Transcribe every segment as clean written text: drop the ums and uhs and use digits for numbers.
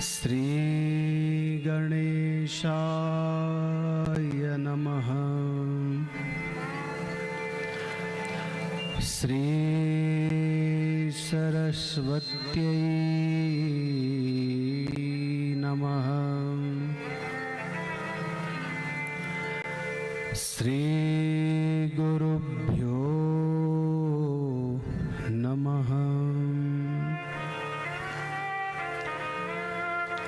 श्री गणेशाय नमः। श्री सरस्वत्यै नमः। श्री गुरुभ्यो नमः।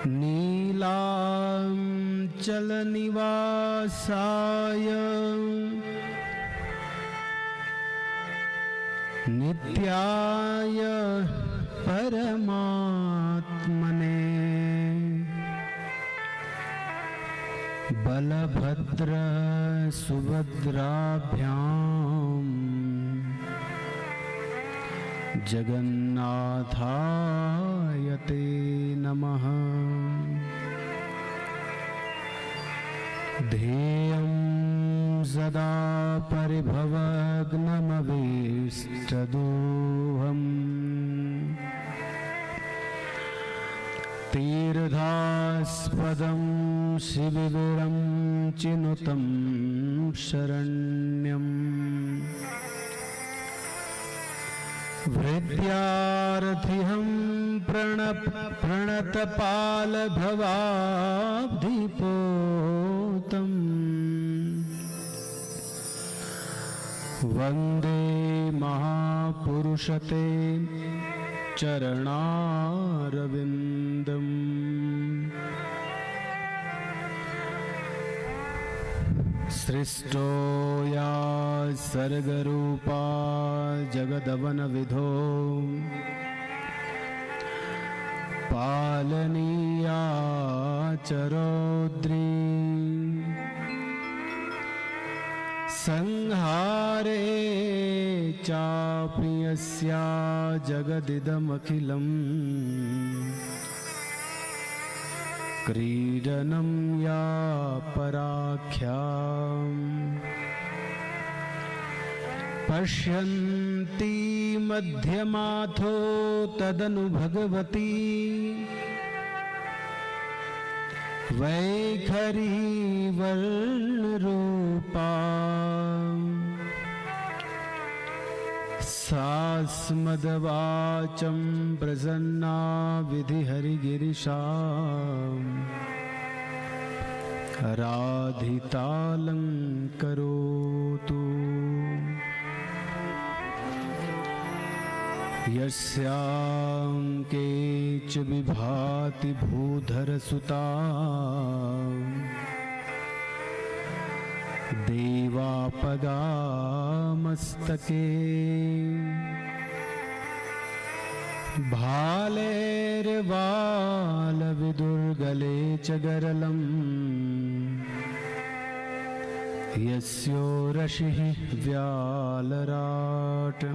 नीलाचलनिवासाय नित्याय परमात्मने बलभद्र सुभद्राभ्यां जगन्नाथाय ते नमः। ध्येयं सदा परिभवग्नमभीष्टदोहम् तीर्थास्पदं शिविरं चिनुतं शरण्यम् हृद्यार्थिहं प्रणतपालभवाब्धिपोतं वन्दे महापुरुषते चरणारविन्दम्। सृष्टो या सर्गरूपा जगदवनविधो पालनीया च रौद्री संहारे चापि यस्या जगदिदमखिलम् क्रीडनं या पराख्याम् पश्यन्ती मध्यमाथो तदनु भगवती वैखरी वर्णरूपा सास्मद्वाचं प्रसन्ना विधिहरिगिरिशा राधितालङ्करोतु। यस्याङ्के च विभाति भूधरसुता देवापगामस्तके भालेर्वालविदुर्गले च गरलम् यस्योरशिः व्यालराट्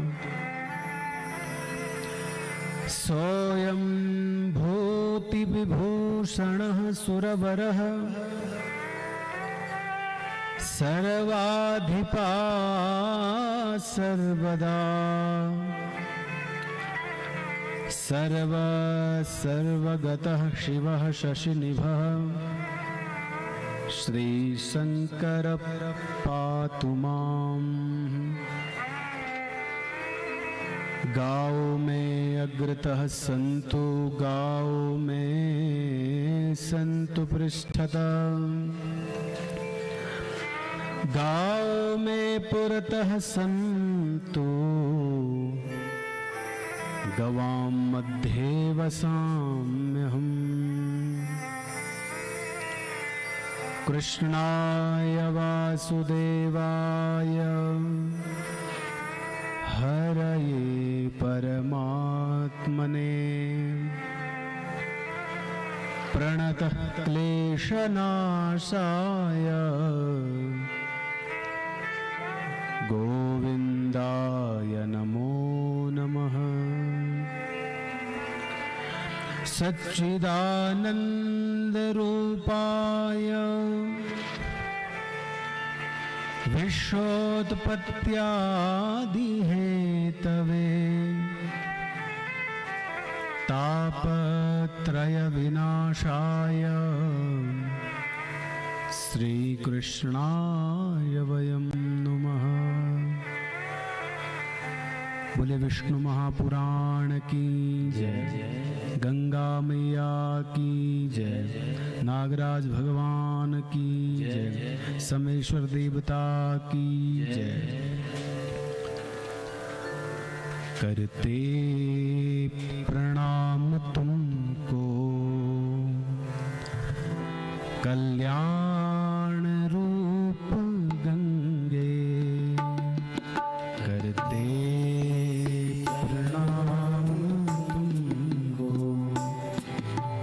सोऽयं भूतिविभूषणः सुरवरः सर्वाधिपा सर्वदा सर्वगतः शिवः शशिनिभः श्रीशंकर पातु माम्। गाओ में अग्रतः सन्तु गाओ में सन्तु पृष्ठतः। गाओ में पुरतः सन्तु गवां मध्ये वसाम्यहम्। कृष्णाय वासुदेवाय हरये परमात्मने प्रणतः क्लेशनाशाय गोविन्दाय नमो नमः। सच्चिदानन्दरूपाय विश्वोत्पत्त्यादिहेतवे तापत्रयविनाशाय श्रीकृष्णाय वयं नुमः। बोले विष्णु महापुराण की जय, गंगा मैया की जय, नागराज भगवान की जय, समेश्वर देवता की जय। करते प्रणाम तुमको कल्याण रूप गंगे। करते प्रणाम तुमको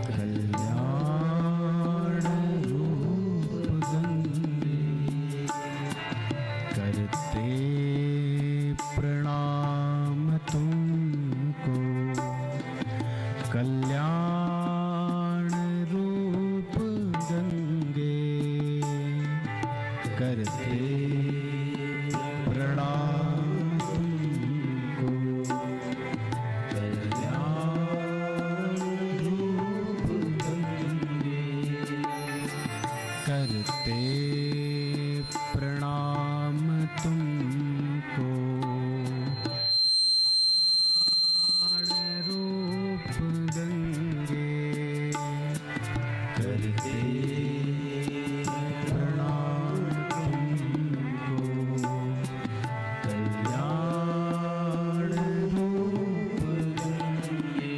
कल्याण रूप गंगे। करते प्रणाम तुमको कल्याण रूप गंगे। करते प्रणाम तुमको कल्याण रूप गंगे। करते प्रणाम तुमको रूप गंगे। करते प्रणाम तुमको कल्याण रूप गंगे।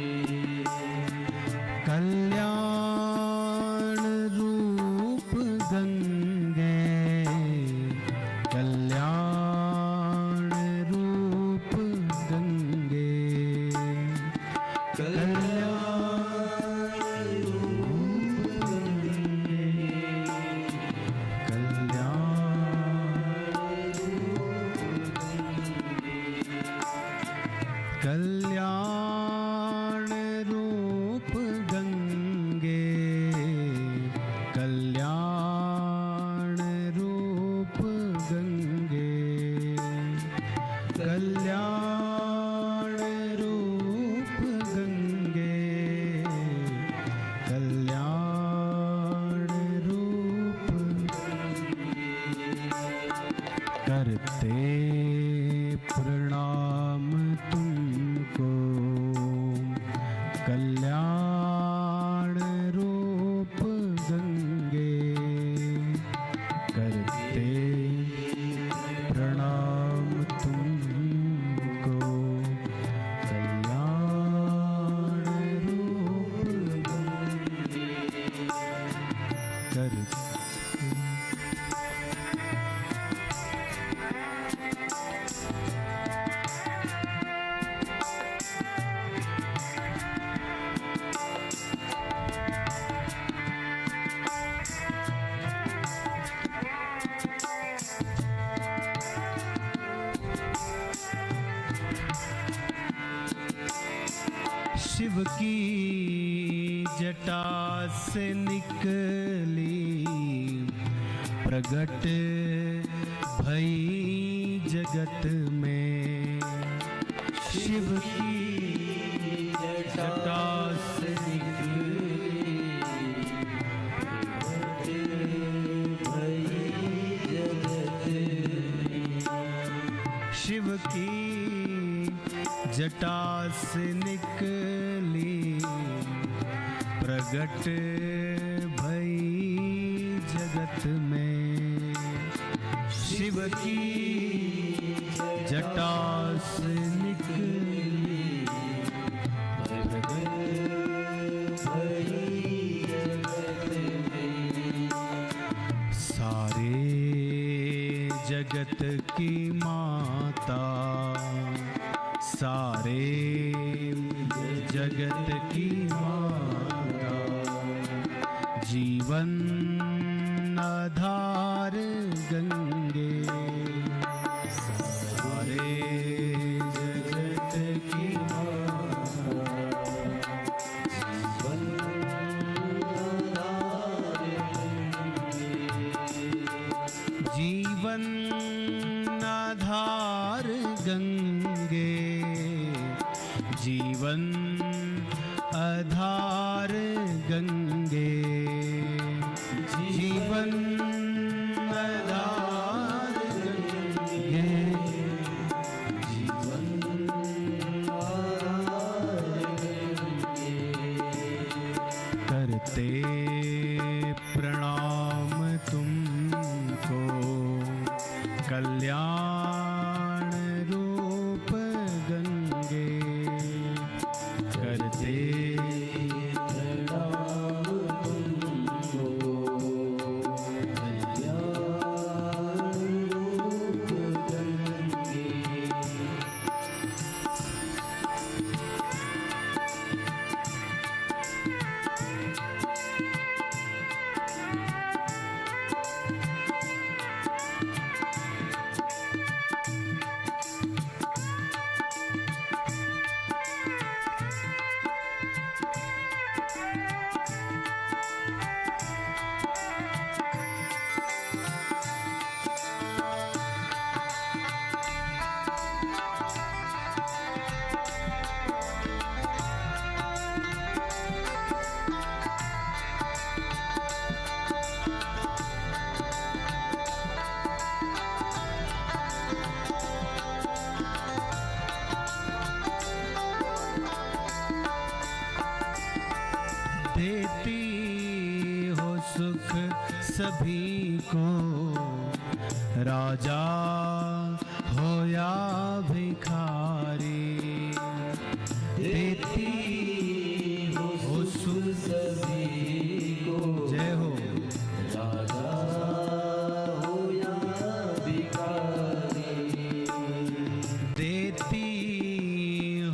कल्याण रूप गंगे। कल्याण रूप गंगे। कल्याण रूप गंगे। कल्याण रूप गंगे। कल्याण रूप गंगे। कल्याण रूप करते प्रणाम तुमको कल्याण रूप गंगे। करते प्रणाम तुमको कल्याण रूप गंगे। करते शिव की जटा से निकली प्रगट भई जगत में। शिव की जटा जटा से निकली प्रगट भई जगत में। शिव की जटा से निकली प्रगट भई जगत में। सारे जगत की माता, सारे जगत की माता, जीवन आधार गंगे। सारे जगत की माता, जीवन आधार गंगे, जीवन आधार गंगे, जीवन आधार गंगे, जीवन आधार गंगे। करते प्रणाम तुमको कल्याण रूप गंगे। करते प्रणाम तुमको कल्याण रूप गंगे। देती हो सुख सभी को, राजा हो या भिखारी। देती हो सुख सभी को, जय हो, राजा हो या भिखारी। देती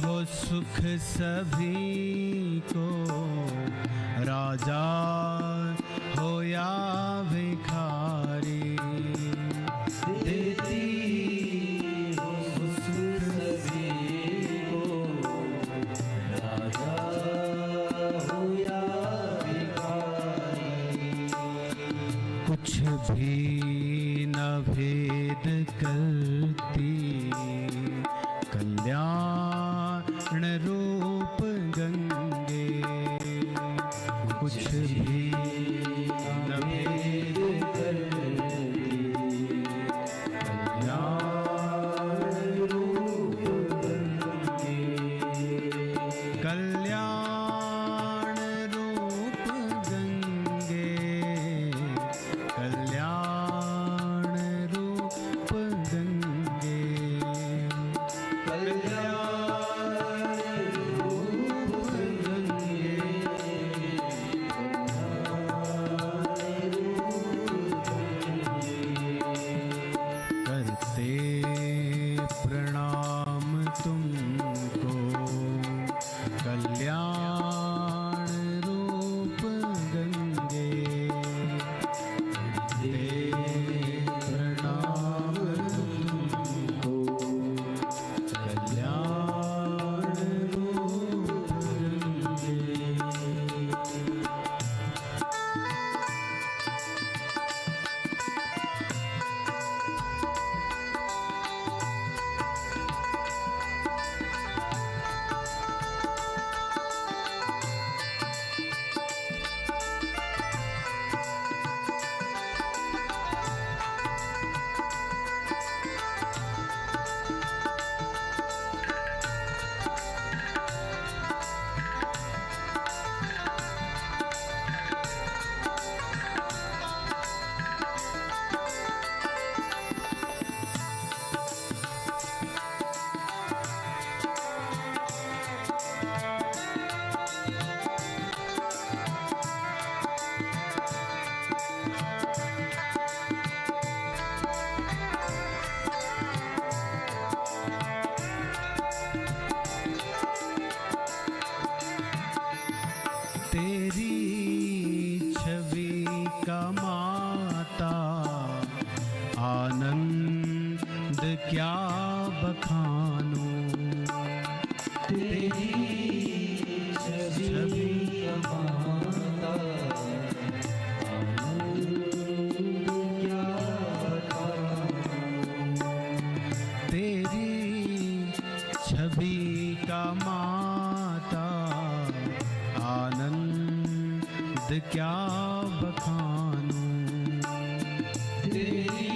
हो सुख सभी को, राजा हो या भिखारी। देती हो सुख सभी को, राजा हो या भिखारी। कुछ भी न भेद करती कल्याण रूप गंगे। कुछ भी न भेद करती कल्याण रूप गंगे। कल्याण रूप गंगे, कल्याण रूप गंगे, कल्याण रूप गंगे। करते प्रणाम तुमको कल्याण रूप गंगे। करते प्रणाम तुमको कल्याण रूप गंगे। तेरी छवि का माता आनंद क्या बखानूं। तेरी छवि का माता आनंद क्या बखानूं। तेरी छवि का माता आनंद क्या बखानूं। तेरी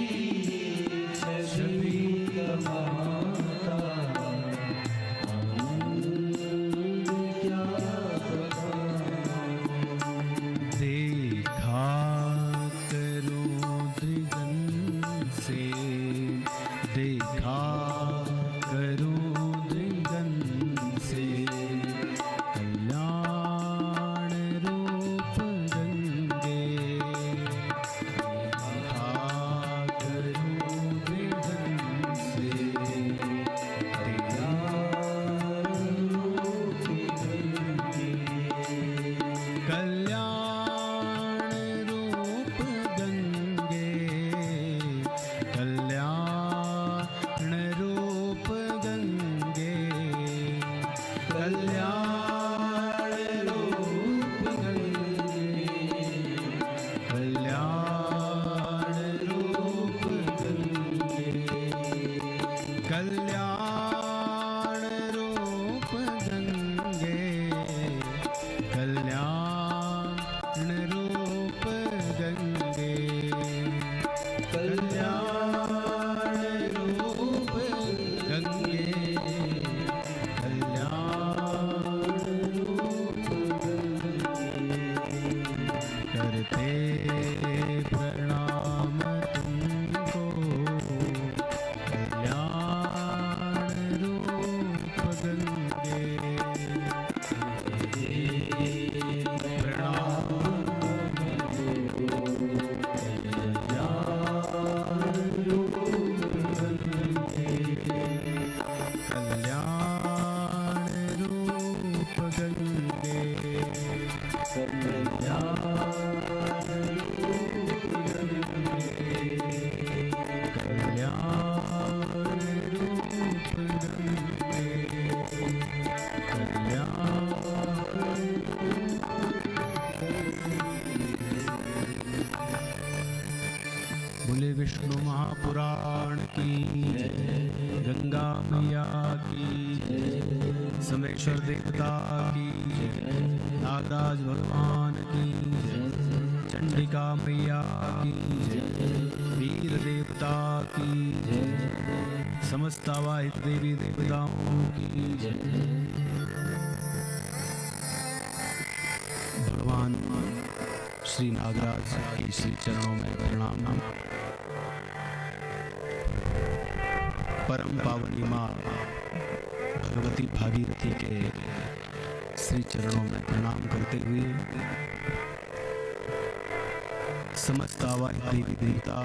छवि का माता आनंद क्या बखानूं। देखा करो दृगन से, देखा करो दृगन से, कल्याण रूप गंगे। देखा करो दृगन से, कल्याण रूप गंगे। कल्याण रूप गंगे, कल्याण रूप गंगे, कल्याण रूप गंगे, कल्याण रूप गंगे, कल्याण रूप गंगे, कल्याण रूप गंगे, कल्याण रूप गंगे, कल्याण रूप गंगे। करते प्रणाम तुमको, कल्याण रूप गंगे। प्रणाम तुमको, कल्याण रूप गंगे, कल्याण रूप गंगे, कल्याण रूप गंगे, कल्याण रूप गंगे, कल्याण। बोले विष्णु महापुराण की जय, गंगा मैया की जय, सोमेश्वर देवता की जय, नागराज भगवान की जय, चंडिका मैया की जय, वीर देवता की जय, समस्त आवाहित देवी देवताओं की जय। भगवान श्री नागराज के श्री चरणों में प्रणाम। परम पावनी माँ भगवती भागीरथी के श्री चरणों में प्रणाम करते हुए समस्त आवाहित देवी देवता,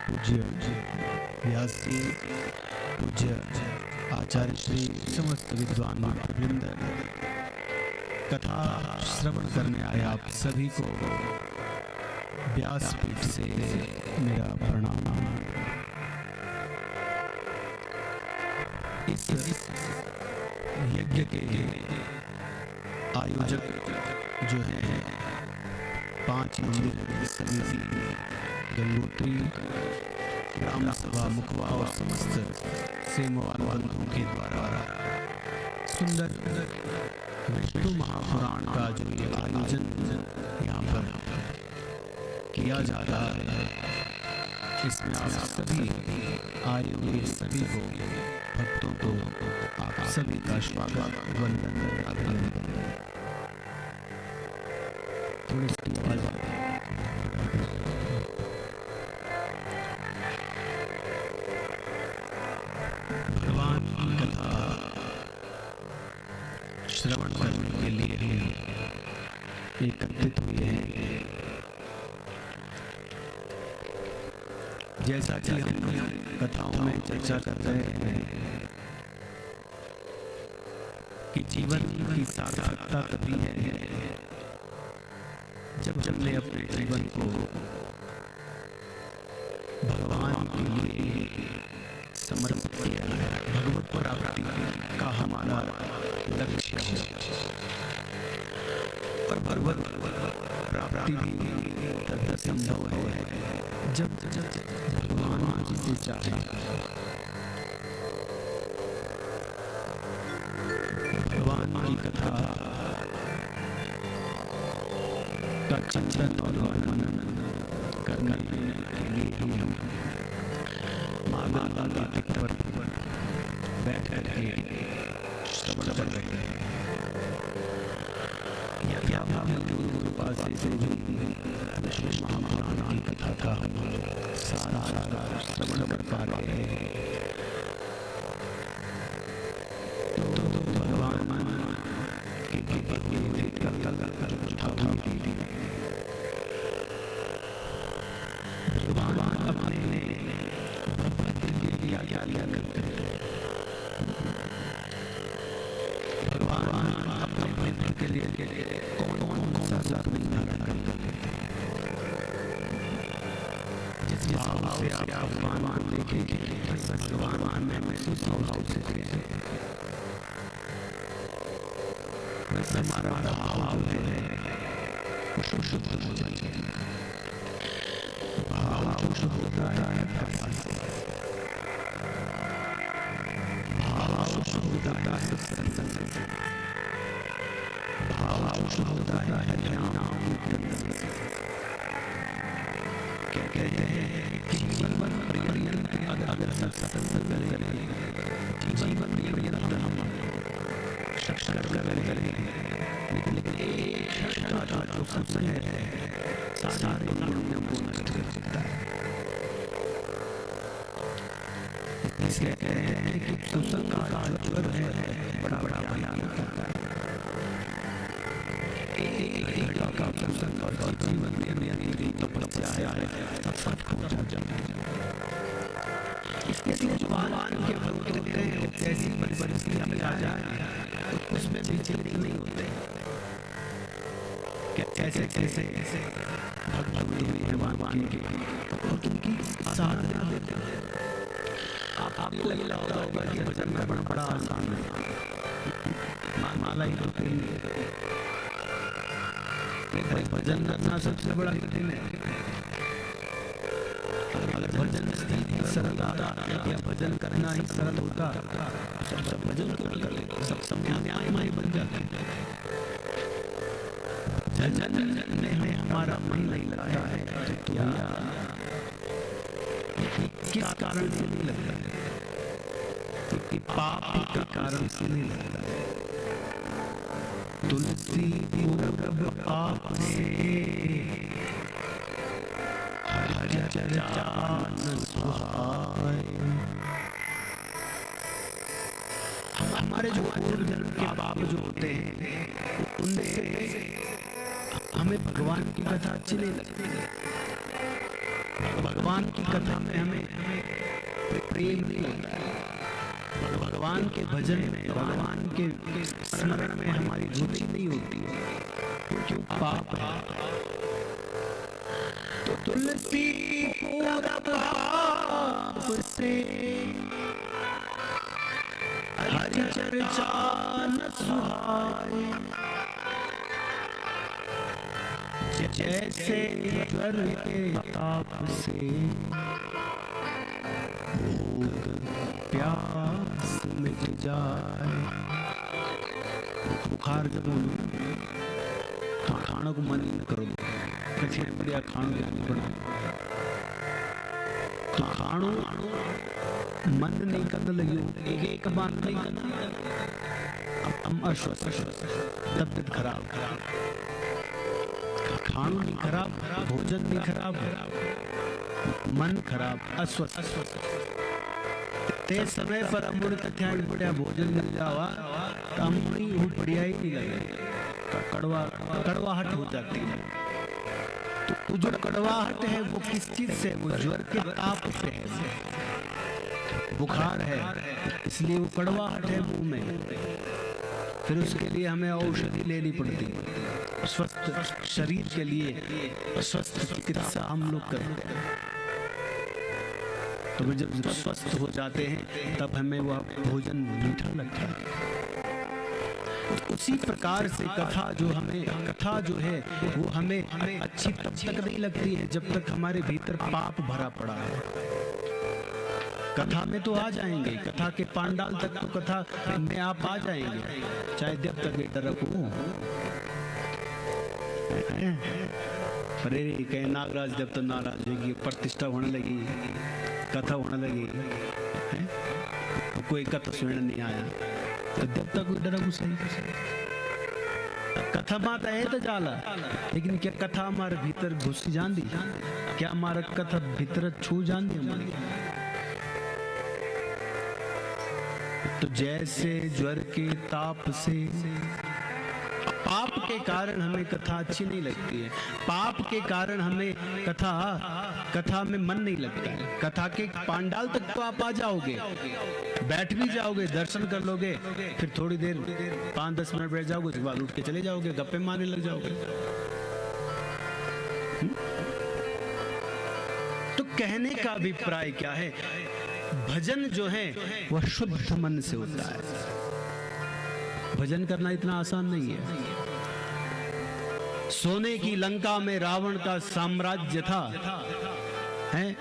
पूज्य व्यास जी, पूज्य आचार्य श्री, समस्त विद्वान वृंद, कथा श्रवण करने आए आप सभी को व्यासपीठ से मेरा प्रणाम। इस यज्ञ के आयोजक जो है 5 मंदिर समिति, गंगोत्री, ग्राम सभा, मुखवा और समस्त सेवावान बंधुओं के द्वारा सुंदर विष्णु महापुराण का जो ये आयोजन यहाँ पर किया जा रहा है, इसमें आप सभी आए हुए सभी को, भक्तों को आप सभी का स्वागत, वंदन, अभिनंदन। थोड़ी सी आवाज भगवान की कथा श्रवण करने के लिए एकत्रित हुए हैं। जैसा कि हम कथाओं में चर्चा कर रहे हैं कि जीवन की सार्थकता तभी है जब हमने अपने जीवन को भगवान के लिए समर्पित किया है। भगवत प्राप्ति का हमारा लक्ष्य है और भगवत प्राप्ति भी तभी संभव है जब भगवान जिसे चाहे। भगवान की कथा का चिंतन और वर्णन करने के लिए हम माँ गंगा का तट पर बैठ करके श्रवण कर रहे हैं। या गुरु कृपा से जो विष्णु महापुराण की कथा का सारा श्रवण कर पा रहे हैं। तो भगवान के भगवान अपने क्या करते हैं। भगवान अपने मित्र के लिए कौन सा नहीं करते हैं। जिस भाव से आप भगवान देखेंगे भगवान में महसूस हो सकते हैं। हमारा भाव है शुद्ध हो जाए। भाव शुद्ध होता है, भाव शुद्ध होता है, भाव शुद्ध होता है कहते हैं कि जीवन पर्यंत अगर सत्संग करें, जीवन पर्यंत हम सत्संग करें, लेकिन एक शिष्टाचार जो सत्संग है सारे दुनिया को नष्ट कर सकता है। इसलिए कहते हैं कि सत्संग का ज्वर है बड़ा बड़ा भयानक होता है। एक घड़ा का सत्संग और जीवन में मेरी तपस्या है सब खो जाए। इसलिए भगवान के भक्त होते हैं जैसी परिस्थितियां में आ जाए उसमें भी चिंतित नहीं होते। कैसे कैसे भगवान के और तुमकी साधना देते हैं। आपको ये लगता होगा कि भजन करना बड़ा आसान है, माला ही तो भजन करना सबसे बड़ा कठिन है। अगर भजन सरल होता या भजन करना ही सरल होता सब भजन क्यों कर लेते, सब समय ही बन जाते हैं। भजन में हमारा मन नहीं लगता है तो किस कारण से नहीं लगता है? क्योंकि पाप के कारण से नहीं लगता है। तुलसी पूर्व पाप से हरि चर्चा न सुहाए। हमारे जो पूर्व जन्म के पाप जो होते हैं उनसे हमें भगवान की कथा अच्छी नहीं लगती। भगवान की कथा में हमें प्रेम नहीं होता है। भगवान के भजन में, भगवान के स्मरण में हमारी रुचि नहीं होती है क्यों पाप है। तो तुलसी पूरा पाप से हरि चर्चा न सुहाए। जैसे ज्वर के ताप से भूख प्यास मिट जाए। बुखार जब खाने को मन न करो कठिन बढ़िया खाना बना तो खानो मन नहीं करने लगी एक बार नहीं करना हम अस्वस्थ तबियत खराब खाना नहीं खराब, भोजन नहीं खराब, मन खराब, अस्वस्थ। ते समय पर अमृत ध्यान बढ़िया भोजन मिल जावा तो अमृत वो बढ़िया ही नहीं लगेगा। कड़वाहट हो जाती है। तो जो कड़वाहट है वो किस चीज से? वो ज्वर के ताप से है, बुखार है, इसलिए वो कड़वाहट है मुंह में। फिर उसके लिए हमें औषधि लेनी पड़ती है। स्वस्थ शरीर के लिए स्वस्थ चिकित्सा हम लोग करते हैं। तो जब स्वस्थ हो जाते हैं तब हमें वह भोजन मीठा लगता है। उसी प्रकार से कथा जो है वो हमें अच्छी तब तक नहीं लगती है जब तक हमारे भीतर पाप भरा पड़ा है। कथा में तो आ जाएंगे, कथा के पांडाल तक तो कथा में आप आ जाएंगे, चाहे जब तक बेटा रखो। अरे कहे नागराज जब तक नाराज होगी, प्रतिष्ठा होने लगी, कथा होने लगी है? कोई कथा सुनने नहीं आया तो जब तक कोई डरा सही कथा माता है तो जाला, लेकिन क्या कथा हमारे भीतर घुसी जाती? क्या हमारा कथा भीतर छू जाती हमारी? तो जैसे ज्वर के ताप से पाप के कारण हमें कथा अच्छी नहीं लगती है, पाप के कारण हमें कथा में मन नहीं लगता है। कथा के पांडाल तक तो आप आ जाओगे, बैठ भी जाओगे, दर्शन कर लोगे, फिर थोड़ी देर 5-10 मिनट बैठ जाओगे, उसके बाद उठ के चले जाओगे, गप्पे मारने लग जाओगे। तो कहने का अभिप्राय क्या है? भजन जो है वह शुद्ध मन से होता है। भजन करना इतना आसान नहीं है। सोने की लंका में रावण का साम्राज्य था, हैं?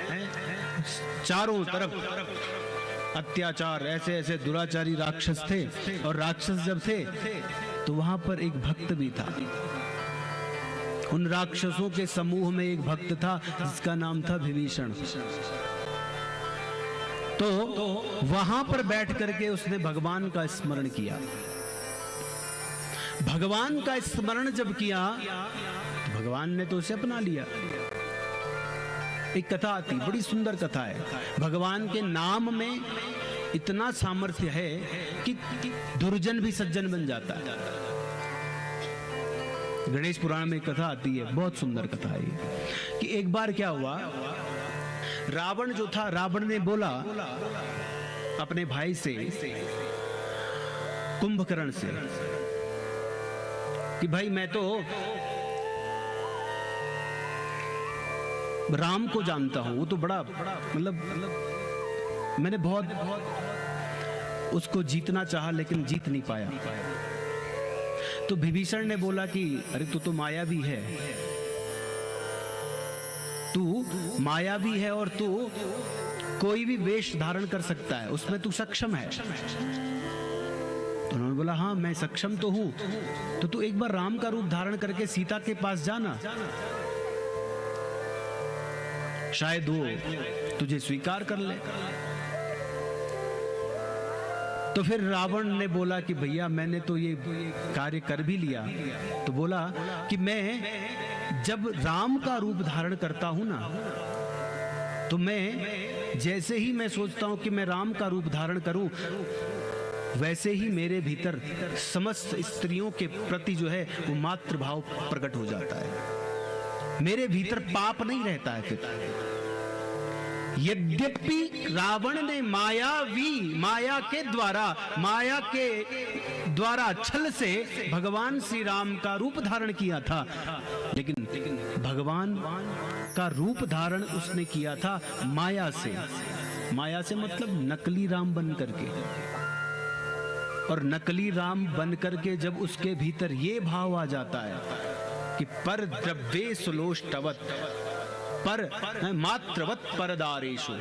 चारों तरफ अत्याचार, ऐसे ऐसे दुराचारी राक्षस थे, और राक्षस जब थे तो वहां पर एक भक्त भी था। उन राक्षसों के समूह में एक भक्त था जिसका नाम था विभीषण। तो वहां पर बैठ करके उसने भगवान का स्मरण किया। भगवान का स्मरण जब किया तो भगवान ने तो उसे अपना लिया। एक कथा आती, बड़ी सुंदर कथा है। भगवान के नाम में इतना सामर्थ्य है कि दुर्जन भी सज्जन बन जाता है। गणेश पुराण में कथा आती है, बहुत सुंदर कथा है कि एक बार क्या हुआ, रावण जो था, रावण ने बोला अपने भाई से, कुंभकर्ण से, कि भाई मैं तो राम को जानता हूं, वो तो बड़ा मतलब मैंने बहुत उसको जीतना चाहा लेकिन जीत नहीं पाया। तो विभीषण ने बोला कि अरे तू तो मायावी है, तू मायावी है और तू कोई भी वेश धारण कर सकता है, उसमें तू सक्षम है। तो उन्होंने बोला हाँ मैं सक्षम तो हूं, तो तू एक बार राम का रूप धारण करके सीता के पास जाना, शायद वो तुझे स्वीकार कर ले। तो फिर रावण ने बोला कि भैया मैंने तो ये कार्य कर भी लिया। तो बोला कि मैं जब राम का रूप धारण करता हूं ना, तो मैं जैसे ही मैं सोचता हूं कि मैं राम का रूप धारण करूं, वैसे ही मेरे भीतर समस्त स्त्रियों के प्रति जो है वो मातृभाव प्रकट हो जाता है। मेरे भीतर पाप नहीं रहता है फिर। यद्यपि रावण ने माया के द्वारा छल से भगवान श्री राम का रूप धारण किया था, लेकिन भगवान का रूप धारण उसने किया था माया से। माया से मतलब नकली राम बन करके। और नकली राम बन करके जब उसके भीतर ये भाव आ जाता है कि पर द्रव्ये सुलोष्टवत पर मात्रवत परदारेशु,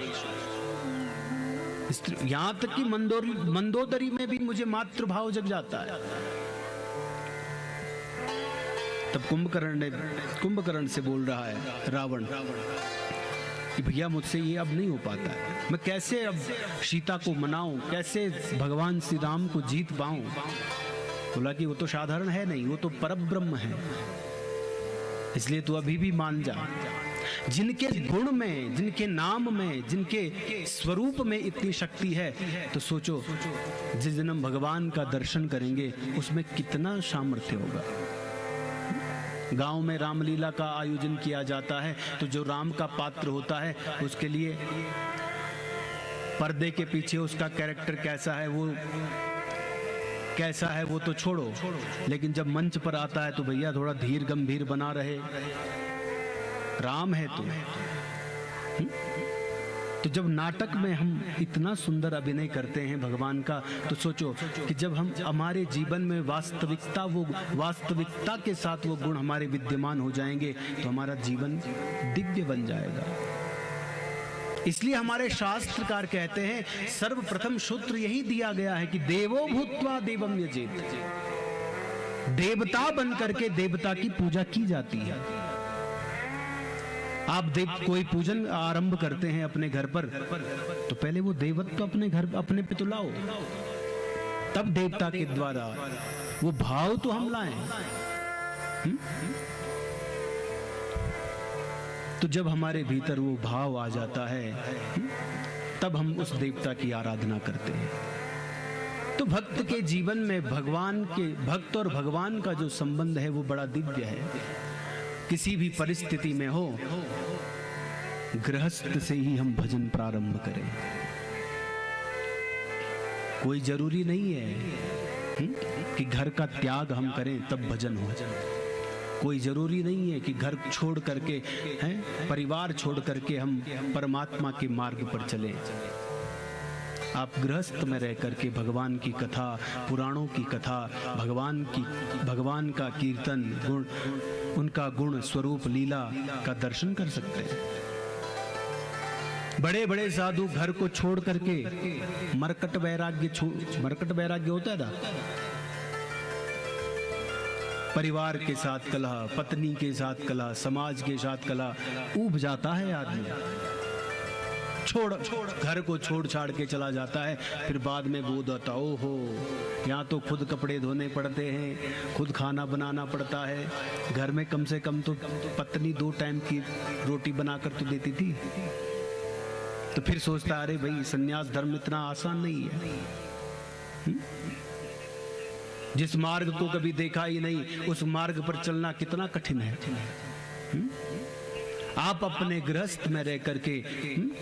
यहां तक कि मंदोदरी में भी मुझे मातृभाव जग जाता है। तब कुंभकर्ण से बोल रहा है रावण कि भैया मुझसे ये अब नहीं हो पाता है, मैं कैसे अब सीता को मनाऊं, कैसे भगवान श्री राम को जीत पाऊं। बोला कि वो तो साधारण है नहीं, वो तो परब्रह्म है, इसलिए तू अभी भी मान जा। जिनके गुण में, जिनके नाम में, जिनके स्वरूप में इतनी शक्ति है, तो सोचो जिस दिन हम भगवान का दर्शन करेंगे उसमें कितना सामर्थ्य होगा। गांव में रामलीला का आयोजन किया जाता है, तो जो राम का पात्र होता है उसके लिए पर्दे के पीछे उसका कैरेक्टर कैसा है वो कैसा है वो तो छोड़ो, लेकिन जब मंच पर आता है तो भैया थोड़ा धीर गंभीर बना रहे। राम है तू। तो जब नाटक में हम इतना सुंदर अभिनय करते हैं भगवान का, तो सोचो कि जब हम हमारे जीवन में वास्तविकता के साथ वो गुण हमारे विद्यमान हो जाएंगे तो हमारा जीवन दिव्य बन जाएगा। इसलिए हमारे शास्त्रकार कहते हैं सर्वप्रथम सूत्र यही दिया गया है कि देवो भूत्वा देवम यजेत। देवता बन करके देवता की पूजा की जाती है। आप कोई पूजन आरंभ करते हैं अपने घर पर, तो पहले वो देवत्व अपने घर अपने पे तो लाओ, तब देवता के द्वारा वो भाव तो हम लाएं। तो जब हमारे भीतर वो भाव आ जाता है, तब हम उस देवता की आराधना करते हैं। तो भक्त के जीवन में भक्त और भगवान का जो संबंध है वो बड़ा दिव्य है। किसी भी परिस्थिति में हो, गृहस्थ से ही हम भजन प्रारंभ करें। कोई जरूरी नहीं है कि घर का त्याग हम करें तब भजन हो। कोई जरूरी नहीं है कि घर छोड़ करके परिवार छोड़ करके हम परमात्मा के मार्ग पर चलें। आप गृहस्थ में रह करके भगवान की कथा, पुराणों की कथा, भगवान का कीर्तन, उनका गुण स्वरूप लीला का दर्शन कर सकते हैं। बड़े बड़े साधु घर को छोड़ करके मरकट वैराग्य होता है ना, परिवार के साथ कलह, पत्नी के साथ कलह, समाज के साथ कलह, ऊब जाता है आदमी, घर को छोड़ छाड़ के चला जाता है। फिर बाद में बोध आता, ओहो यहाँ तो खुद कपड़े धोने पड़ते हैं, खुद खाना बनाना पड़ता है, घर में कम से कम तो पत्नी 2 टाइम की रोटी बनाकर तो देती थी। तो फिर सोचता, अरे भाई सन्यास धर्म इतना आसान नहीं है। जिस मार्ग को कभी देखा ही नहीं, उस मार्ग पर चलना कितना कठिन है। आप अपने गृहस्थ में रह करके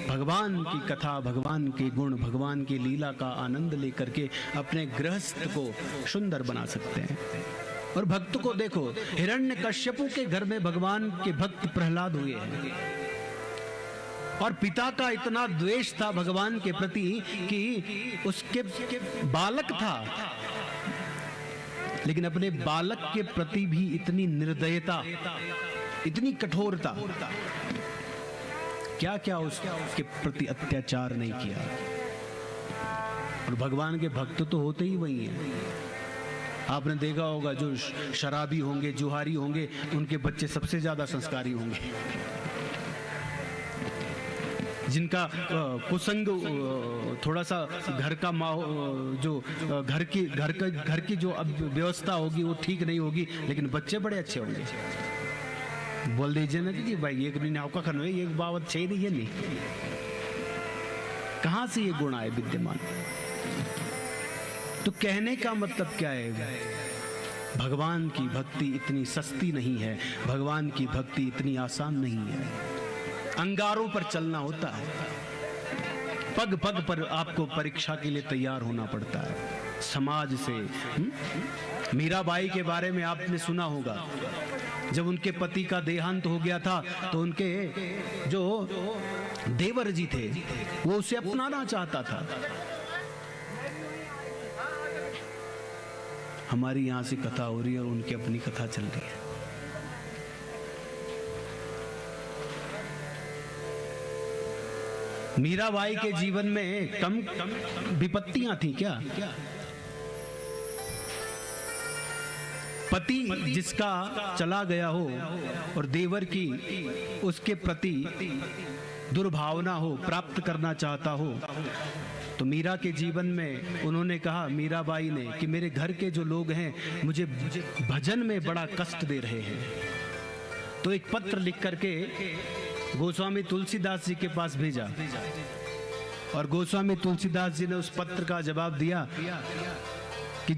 भगवान की कथा, भगवान के गुण, भगवान की लीला का आनंद लेकर के अपने गृहस्थ को सुंदर बना सकते हैं। और भक्त को देखो, हिरण्यकश्यपु के घर में भगवान के भक्त प्रहलाद हुए हैं, और पिता का इतना द्वेष था भगवान के प्रति कि उसके बालक था, लेकिन अपने बालक के प्रति भी इतनी निर्दयता, इतनी कठोरता, क्या क्या उसके प्रति अत्याचार नहीं किया। और भगवान के भक्त तो होते ही वही हैं। आपने देखा होगा जो शराबी होंगे, जुहारी होंगे, उनके बच्चे सबसे ज्यादा संस्कारी होंगे। जिनका कुसंग थोड़ा सा घर का जो घर की जो व्यवस्था होगी वो ठीक नहीं होगी, लेकिन बच्चे बड़े अच्छे होंगे। बोल दीजिए ना कि भाई एक महीने आपका खन एक बाबत छे नहीं है, नहीं कहां से ये गुण आए विद्यमान। तो कहने का मतलब क्या है, भगवान की भक्ति इतनी सस्ती नहीं है, भगवान की भक्ति इतनी आसान नहीं है। अंगारों पर चलना होता है, पग पग पर आपको परीक्षा के लिए तैयार होना पड़ता है समाज से। मीराबाई के बारे में आपने सुना होगा, जब उनके पति का देहांत हो गया था तो उनके जो देवर जी थे वो उसे अपनाना चाहता था। हमारी यहां से कथा हो रही है और उनकी अपनी कथा चल रही है। मीराबाई के जीवन में कम विपत्तियां थी क्या? पति जिसका चला गया हो और देवर की उसके प्रति दुर्भावना हो, प्राप्त करना चाहता हो, तो मीरा के जीवन में उन्होंने कहा, मीराबाई ने, कि मेरे घर के जो लोग हैं मुझे भजन में बड़ा कष्ट दे रहे हैं। तो एक पत्र लिख करके गोस्वामी तुलसीदास जी के पास भेजा, और गोस्वामी तुलसीदास जी ने उस पत्र का जवाब दिया कि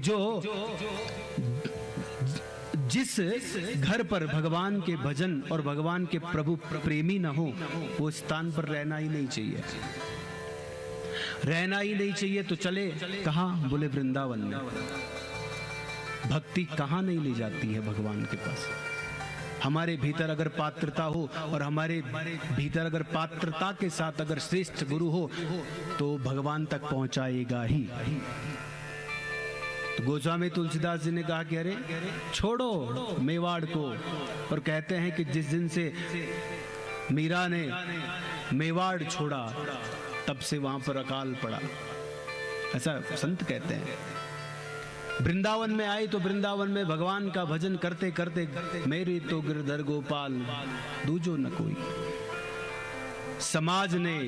जिस घर पर भगवान के भजन और भगवान के प्रभु प्रेमी न हो, वो स्थान पर रहना ही नहीं चाहिए, रहना ही नहीं चाहिए। तो चले कहाँ? बोले वृंदावन में। भक्ति कहाँ नहीं ले जाती है भगवान के पास। हमारे भीतर अगर पात्रता हो और हमारे भीतर अगर पात्रता के साथ अगर श्रेष्ठ गुरु हो तो भगवान तक पहुंचाएगा ही। तो गोस्वामी तुलसीदास जी ने कहा कि अरे छोड़ो मेवाड़ को, और कहते हैं कि जिस दिन से मीरा ने मेवाड़ छोड़ा तब से वहां पर अकाल पड़ा, ऐसा संत कहते हैं। वृंदावन में आई तो वृंदावन में भगवान का भजन करते करते मेरे तो गिरधर गोपाल दूजो न कोई। समाज ने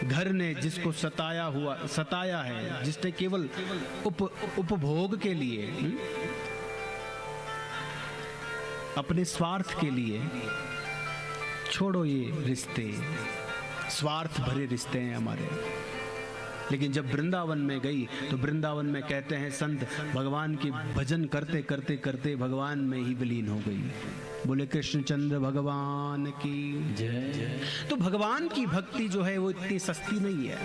घर ने जिसको सताया है, जिसने केवल उपभोग के लिए, अपने स्वार्थ के लिए, छोड़ो ये रिश्ते, स्वार्थ भरे रिश्ते हैं हमारे। लेकिन जब वृंदावन में गई तो वृंदावन में कहते हैं संत भगवान की भजन करते करते करते भगवान में ही विलीन हो गई। बोले कृष्णचंद्र भगवान की जय। तो भगवान की भक्ति जो है वो इतनी सस्ती नहीं है।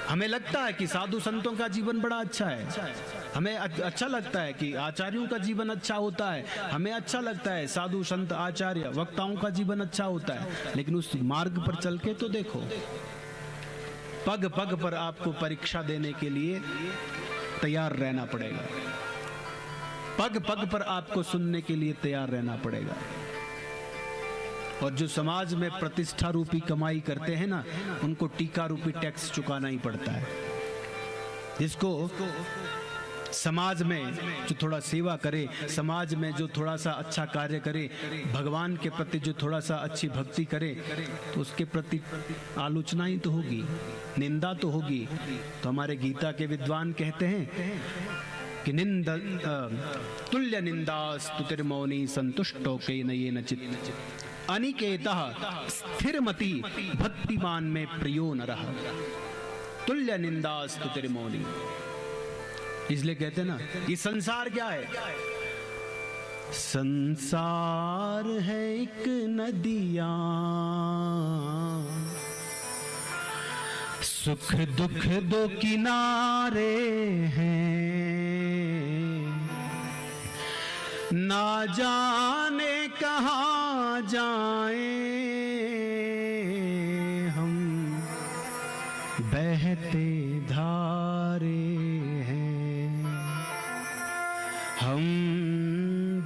हमें लगता है कि साधु संतों का जीवन बड़ा अच्छा है, हमें अच्छा लगता है कि आचार्यों का जीवन अच्छा होता है, हमें अच्छा लगता है साधु संत आचार्य वक्ताओं का जीवन अच्छा होता है। लेकिन उस मार्ग पर चल के तो देखो, पग पग पर आपको परीक्षा देने के लिए तैयार रहना पड़ेगा, पग पग पर आपको सुनने के लिए तैयार रहना पड़ेगा। और जो समाज में प्रतिष्ठा रूपी कमाई करते हैं ना, उनको टीका रूपी टैक्स चुकाना ही पड़ता है। जिसको समाज में जो थोड़ा सेवा करे, समाज में जो थोड़ा सा अच्छा कार्य करे, भगवान के प्रति जो थोड़ा सा अच्छी भक्ति करे, तो उसके प्रति आलोचना ही तो होगी, निंदा तो होगी। तो हमारे गीता के विद्वान कहते हैं कि तुल्य निंदास्तुतिर्मौनी संतुष्टो केन चित् अनिकेतः स्थिरमति भक्तिमान में प्रियो नरः। तुल्य निंदास्तुतिर्मौनी, इसलिए कहते हैं ना, ये संसार क्या है? संसार है एक नदिया, सुख दुख दो किनारे हैं, ना जाने कहाँ जाए हम, बहते धारे हैं हम,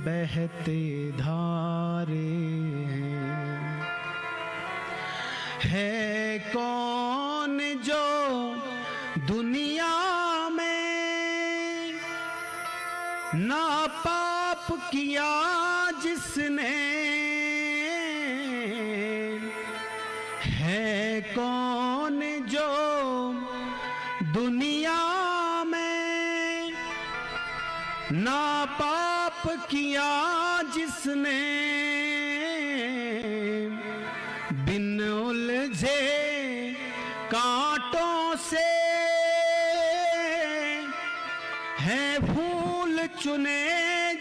बहते धारे हैं। है कौन जो दुनिया में ना पाप किया जिसने, है कौन जो दुनिया में ना पाप किया जिसने, बिन उलझे कांटों से है फूल चुने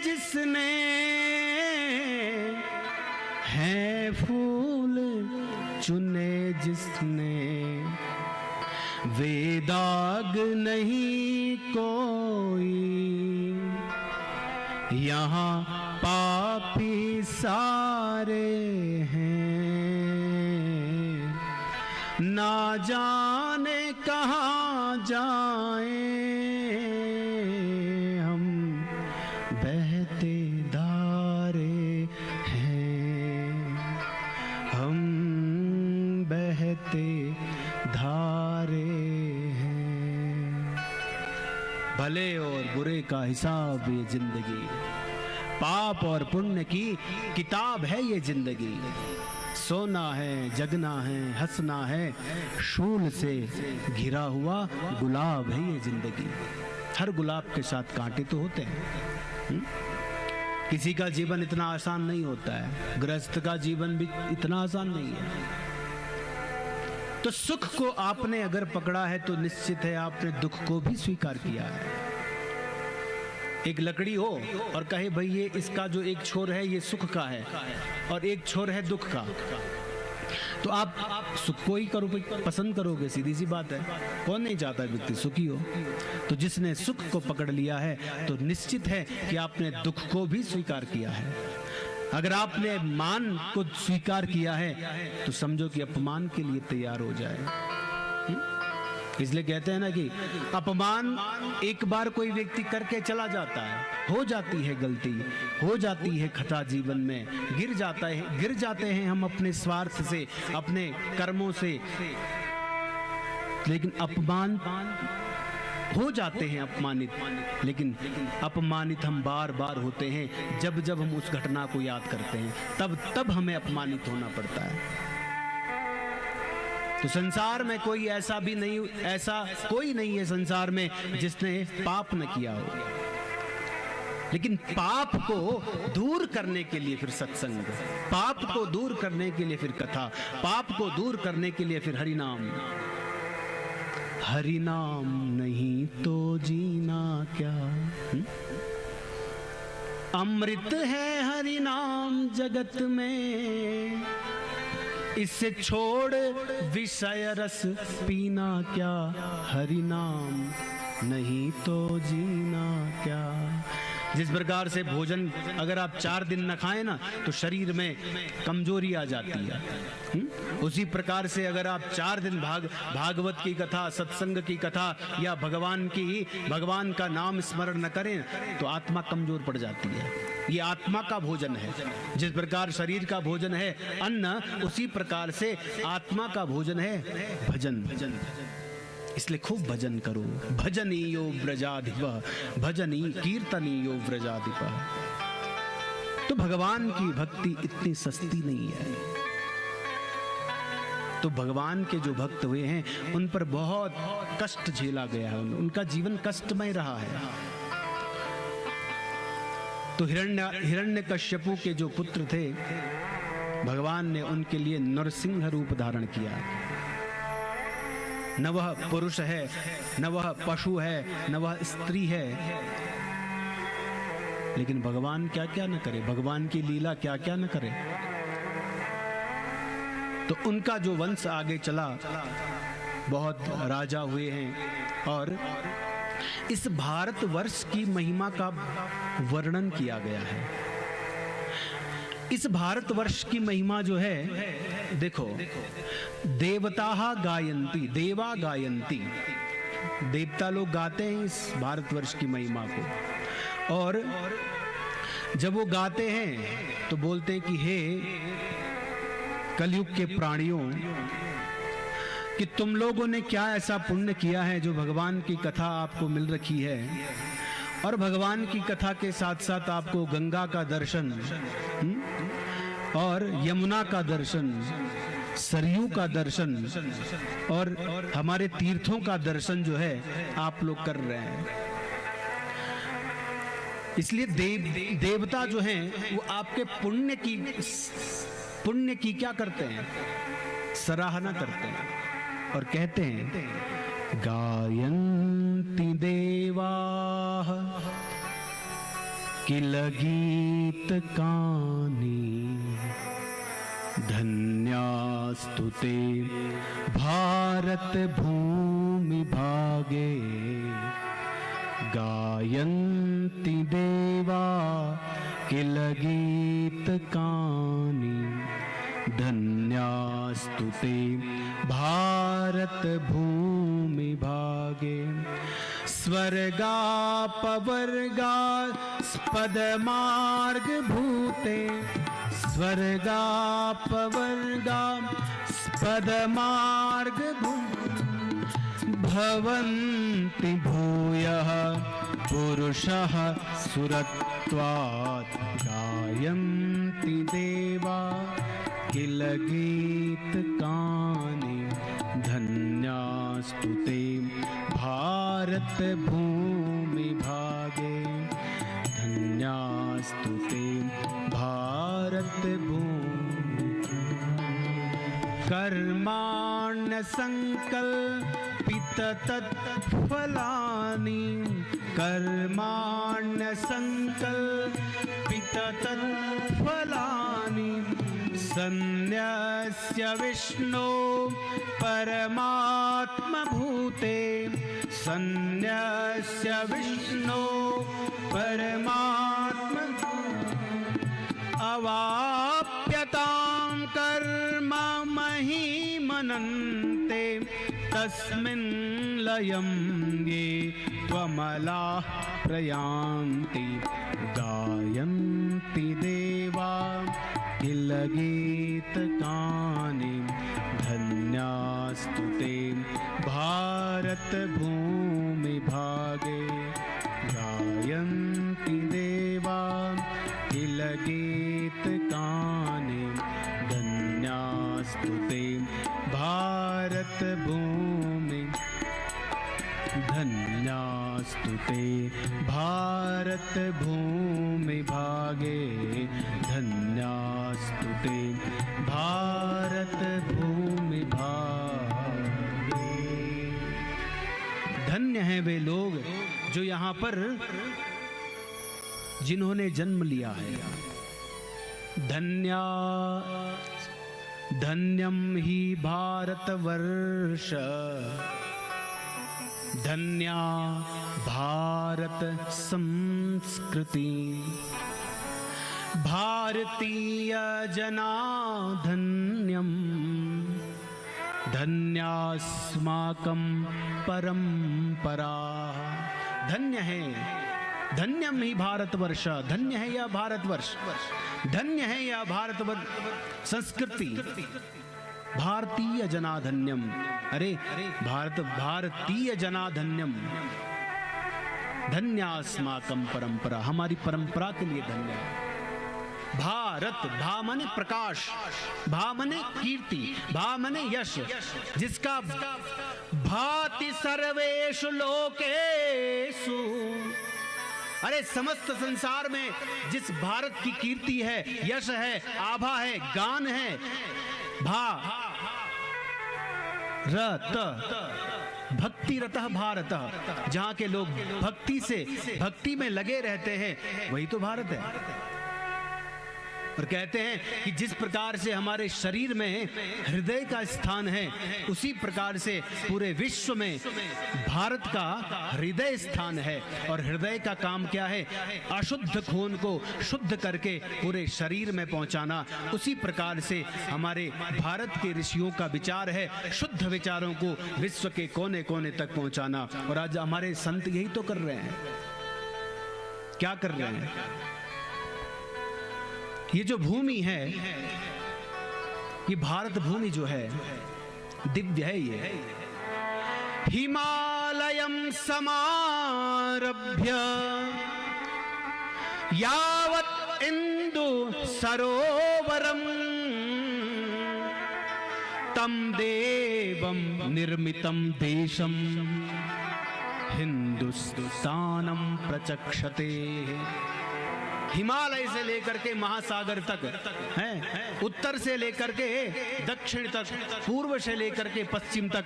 जिसने, है फूल चुने जिसने, वे दाग नहीं कोई, यहाँ पापी सारे हैं, ना जाने कहाँ जाए हम, बहते धारे हैं हम, बहते धारे हैं। भले और बुरे का हिसाब ये जिंदगी, पाप और पुण्य की किताब है ये जिंदगी। सोना है, जगना है, हंसना है, शूल से घिरा हुआ गुलाब है ये जिंदगी। हर गुलाब के साथ कांटे तो होते हैं। किसी का जीवन इतना आसान नहीं होता है, गृहस्थ का जीवन भी इतना आसान नहीं है। तो सुख को आपने अगर पकड़ा है तो निश्चित है आपने दुख को भी स्वीकार किया है। एक लकड़ी हो और कहे भाई ये इसका जो एक छोर है ये सुख का है और एक छोर है दुख का, तो आप सुख को ही पसंद करोगे, सीधी सी बात है। कौन नहीं चाहता व्यक्ति सुखी हो? तो जिसने सुख को पकड़ लिया है तो निश्चित है कि आपने दुख को भी स्वीकार किया है। अगर आपने मान को स्वीकार किया है तो समझो कि अपमान के लिए तैयार हो जाए। इसलिए कहते हैं ना कि अपमान एक बार कोई व्यक्ति करके चला जाता है, हो जाती है गलती, हो जाती है खता जीवन में, गिर जाते हैं हम अपने स्वार्थ से, अपने कर्मों से, लेकिन अपमान हो जाते हैं अपमानित। लेकिन अपमानित हम बार बार होते हैं जब जब हम उस घटना को याद करते हैं, तब हमें अपमानित होना पड़ता है। तो संसार में कोई ऐसा कोई नहीं है संसार में जिसने पाप न किया हो, लेकिन पाप को दूर करने के लिए फिर सत्संग, पाप को दूर करने के लिए फिर कथा, पाप को दूर करने के लिए फिर हरि नाम। हरि नाम नहीं तो जीना क्या, अमृत है हरि नाम जगत में, इससे छोड़ विषय रस पीना क्या, हरि नाम नहीं तो जीना क्या। जिस प्रकार से भोजन अगर आप 4 दिन न खाएं ना तो शरीर में कमजोरी आ जाती है, उसी प्रकार से अगर आप 4 दिन भागवत की कथा, सत्संग की कथा या भगवान का नाम स्मरण न करें तो आत्मा कमजोर पड़ जाती है। ये आत्मा का भोजन है। जिस प्रकार शरीर का भोजन है अन्न, उसी प्रकार से आत्मा का भोजन है भजन। इसलिए खूब भजन करो। भजनीयो व्रजाधिप, भजनी कीर्तनीयो व्रजाधिप। तो भगवान की भक्ति इतनी सस्ती नहीं है। तो भगवान के जो भक्त हुए हैं उन पर बहुत कष्ट झेला गया है, उनका जीवन कष्टमय रहा है। तो हिरण्यकश्यपु के जो पुत्र थे, भगवान ने उनके लिए नरसिंह रूप धारण किया। न वह पुरुष है, न वह पशु है, न वह स्त्री है, लेकिन भगवान क्या क्या न करे, भगवान की लीला क्या क्या न करे। तो उनका जो वंश आगे चला, बहुत राजा हुए हैं और इस भारतवर्ष की महिमा का वर्णन किया गया है। इस भारतवर्ष की महिमा जो है, देखो, देवता गायंती, देवा गायंती, देवता लोग गाते हैं इस भारतवर्ष की महिमा को। और जब वो गाते हैं तो बोलते हैं कि हे कलयुग के प्राणियों, कि तुम लोगों ने क्या ऐसा पुण्य किया है जो भगवान की कथा आपको मिल रखी है, और भगवान की कथा के साथ साथ आपको गंगा का दर्शन और यमुना का दर्शन, सरयू का दर्शन और हमारे तीर्थों का दर्शन जो है आप लोग कर रहे हैं। इसलिए देवता जो हैं वो आपके पुण्य की क्या करते हैं? सराहना करते हैं और कहते हैं, गायन्ति देवाः किल गीत कानि, धन्यास्तु ते भारत भूमि भागे। गायन्ति देवा किल गीत कानि, धन्यास्तु ते भारत भूमि भागे। स्वर्गापवर्गा स्पदमार्ग भूते, स्वर्गापवर्गा स्पदमार्ग भवन्ति भूयः पुरुषः सुरत्वात्। गायन्ति देवा किल गीत कानि, धन्यास्तु ते भारत भूमि भागे। धन्यास्तु ते भारत भूमि। कर्माण्य संकल्पित तत्फलानि, कर्माण्य संकल्पित तत्फलानि सन्न्यस्य विष्णो परमात्मभूते सन्न्यस्य विष्णो परमात्म अवाप्यतां कर्म महीमनन्ते तस्मिन् लयं ये त्वमलाः प्रयान्ति गायन्ति देवा किल गीतकानि धन्यास्तु ते भारत भूमि भागे गायन्ति देवा किल गीतकानि धन्यास्तु ते भारत भूमि धन्यास्तु ते भारत भूमि भागे धन्यास्तु ते भारत भूमि भागे। धन्य हैं वे लोग जो यहाँ पर जिन्होंने जन्म लिया है। धन्यम ही भारतवर्ष धन्या भारत संस्कृति भारतीय जना धन्यम धन्यास्माकं परंपरा। धन्य है, धन्यम ही भारतवर्ष, धन्य है यह भारतवर्ष, धन्य है यह भारतवर्ष संस्कृति। भारतीय जनाधन्यम, अरे भारतीय जनाधन्यम, धन्यास्माकं परंपरा, हमारी परंपरा के लिए धन्य। भारत, भा माने प्रकाश, भा माने कीर्ति, भा माने यश, जिसका भाति सर्वेषु लोकेषु, अरे समस्त संसार में जिस भारत की कीर्ति है, यश है, आभा है, गान है, भा रत भक्ति रतः भारत, जहां के लोग भक्ति में लगे रहते हैं, वही तो भारत है। और कहते हैं कि जिस प्रकार से हमारे शरीर में हृदय का स्थान है, उसी प्रकार से पूरे विश्व में भारत का हृदय स्थान है। और हृदय का काम क्या है? अशुद्ध खून को शुद्ध करके पूरे शरीर में पहुंचाना। उसी प्रकार से हमारे भारत के ऋषियों का विचार है शुद्ध विचारों को विश्व के कोने कोने तक पहुंचाना। और आज हमारे संत यही तो कर रहे हैं। क्या कर रहे हैं? ये जो भूमि है, ये भारत भूमि जो है दिव्य है। ये हिमालयम समारभ्य यावत् इंदु सरोवरम तम देवम निर्मितम देशम हिंदुस्तानम प्रचक्षते। हिमालय से लेकर के महासागर तक है, उत्तर से लेकर के दक्षिण तक, पूर्व से लेकर के पश्चिम तक,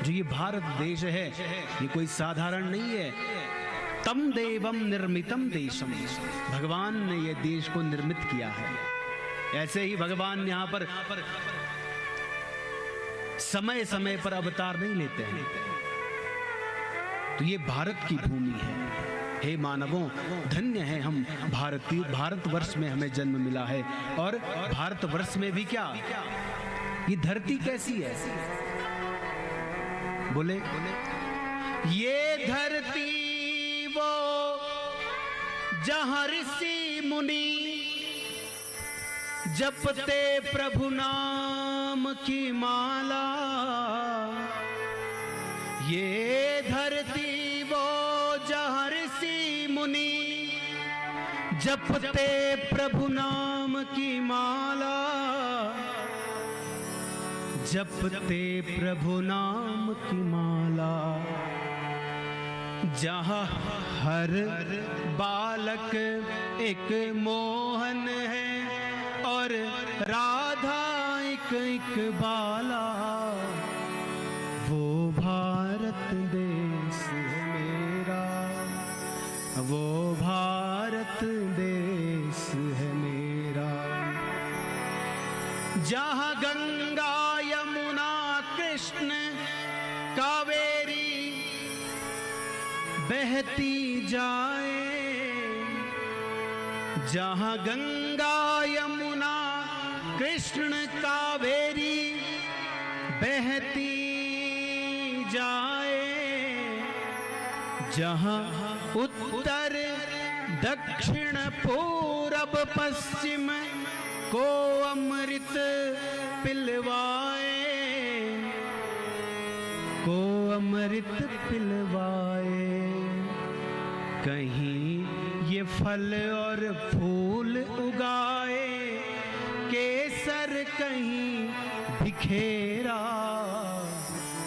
जो ये भारत देश है, ये कोई साधारण नहीं है। तम देवम निर्मितम देशम, भगवान ने ये देश को निर्मित किया है। ऐसे ही भगवान यहाँ पर समय समय पर अवतार नहीं लेते हैं। तो ये भारत की भूमि है। हे मानवों, धन्य है हम भारतवर्ष में हमें जन्म मिला है। और भारतवर्ष में भी क्या, ये धरती कैसी है? बोले ये धरती वो जहाँ ऋषि मुनि जपते प्रभु नाम की माला। ये धरती वो जहाँ ऋषि मुनि जपते प्रभु नाम की माला, जपते प्रभु नाम की माला। जहाँ हर बालक एक मोहन है और राधा एक एक बाला, वो भारत देश है मेरा। देश है मेरा। जहाँ गंगा यमुना कृष्ण कावेरी बहती जाए, जहाँ गंगा यमुना कृष्ण कावेरी बहती जाए, जहाँ उत्तर दक्षिण पूरब पश्चिम को अमृत पिलवाए, को अमृत पिलवाए। कहीं ये फल और फूल उगाए, केसर कहीं बिखेरा,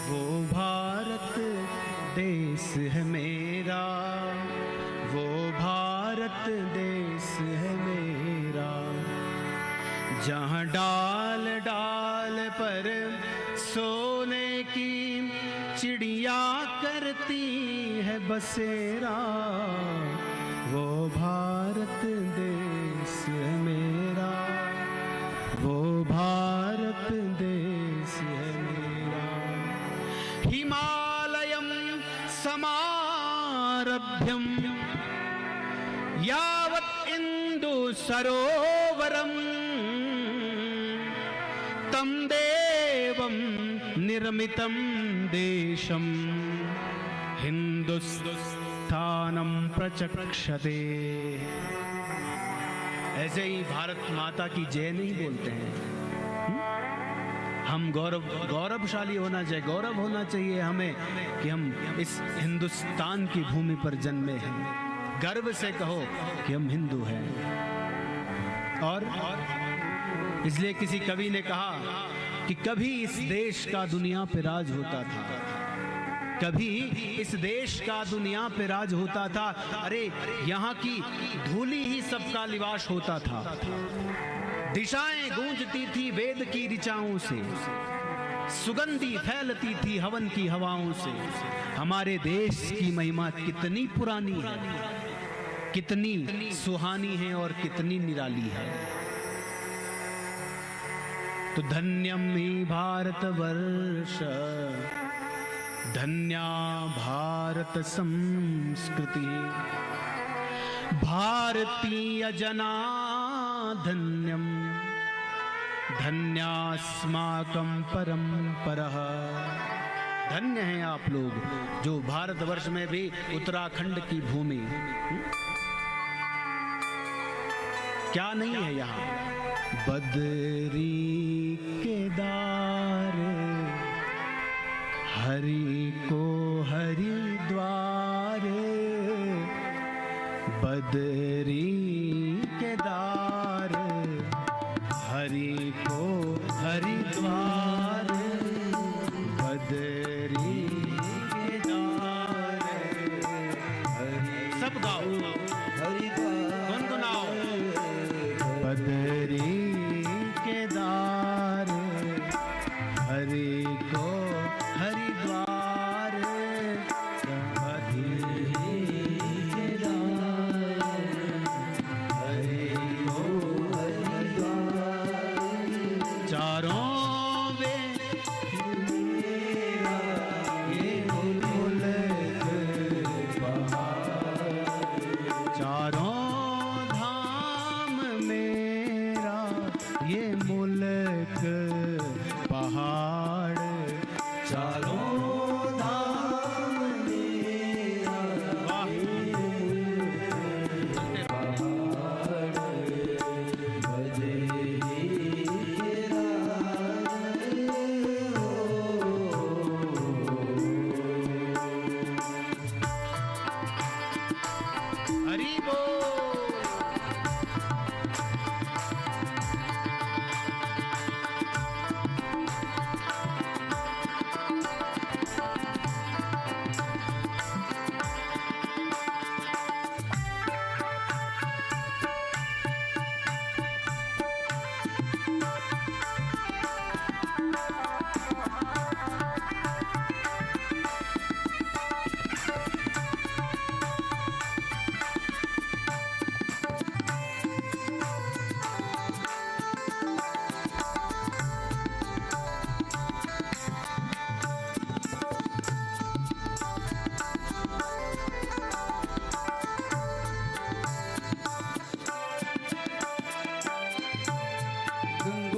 वो भारत देश है मेरा, वो भारत देश है मेरा। जहाँ डाल डाल पर सोने की चिड़िया करती है बसेरा, वो भारत देश है मेरा, वो भारत देश है मेरा। हिमालयम समारभ्यम यावत् इंदु सरोवरम, तम देवम निर्मितम देशम हिंदुस्थानम प्रचक्षते। ऐसे ही भारत माता की जय नहीं बोलते हैं हम। गौरवशाली होना चाहिए, गौरव होना चाहिए हमें कि हम इस हिंदुस्तान की भूमि पर जन्मे हैं। गर्व से कहो कि हम हिंदू हैं। और इसलिए किसी कवि ने कहा कि कभी इस देश का दुनिया पे राज होता था, कभी इस देश का दुनिया पे राज होता था। अरे यहाँ की धूली ही सबका लिबास होता था। दिशाएं गूंजती थी वेद की ऋचाओं से, सुगंधी फैलती थी हवन की हवाओं से। हमारे देश की महिमा कितनी पुरानी है, कितनी सुहानी है और कितनी निराली है। तो धन्यम ही भारतवर्ष, धन्या भारत संस्कृति, भारतीय जना धन्यम, धन्यास्माकं परंपरा। धन्य हैं आप लोग जो भारतवर्ष में भी उत्तराखंड की भूमि, क्या नहीं है यहाँ। बद्री केदार, हरि को हरिद्वार, बद्री केदार, हरि को हरिद्वार, बद्री केदार, सब गाओ हरिद्वार, गुनगुनाओ। बद्री केदार, हरि को हरिद्वार, बद्री केदार, हरि को हरिद्वार। चारों वे ये मुल्क पहाड़, चारों ये मुल्क पहाड़, चारों धाम मेरा। वाह पहाड़, बद्री हरि बोल।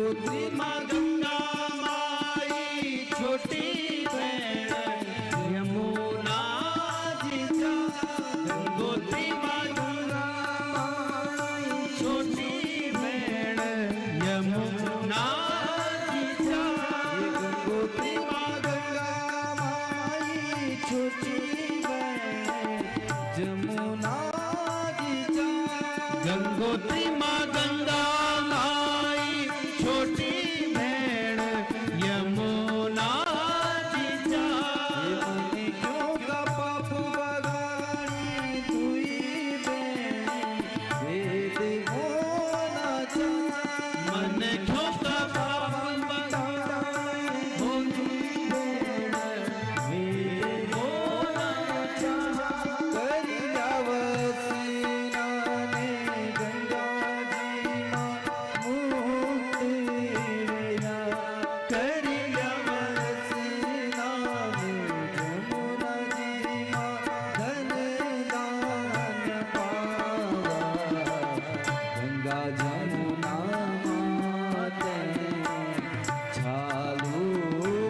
गंगोत्री माँ गंगा माई छोटी बहन यमुना जी चा। गंगोत्री माँ गंगा माई छोटी बहन यमुना जी चा। गंगोत्री माँ गंगा माई छोटी बहन यमुना जी चा। गंगोत्री माँ गंगा माई छोटी बहन यमुना जी चा। क्यों का पाप बगाड़ी दुई बहन वेद होना चा। मन क्यों का पाप बगाड़ी दुई बहन वेद होना चा। करी जावसीना ने गंगा जी माँ मुक्ति वेला। करी जावसीना में जमुना जी माँ धन दान पावा। गंगा जमुना माते छालू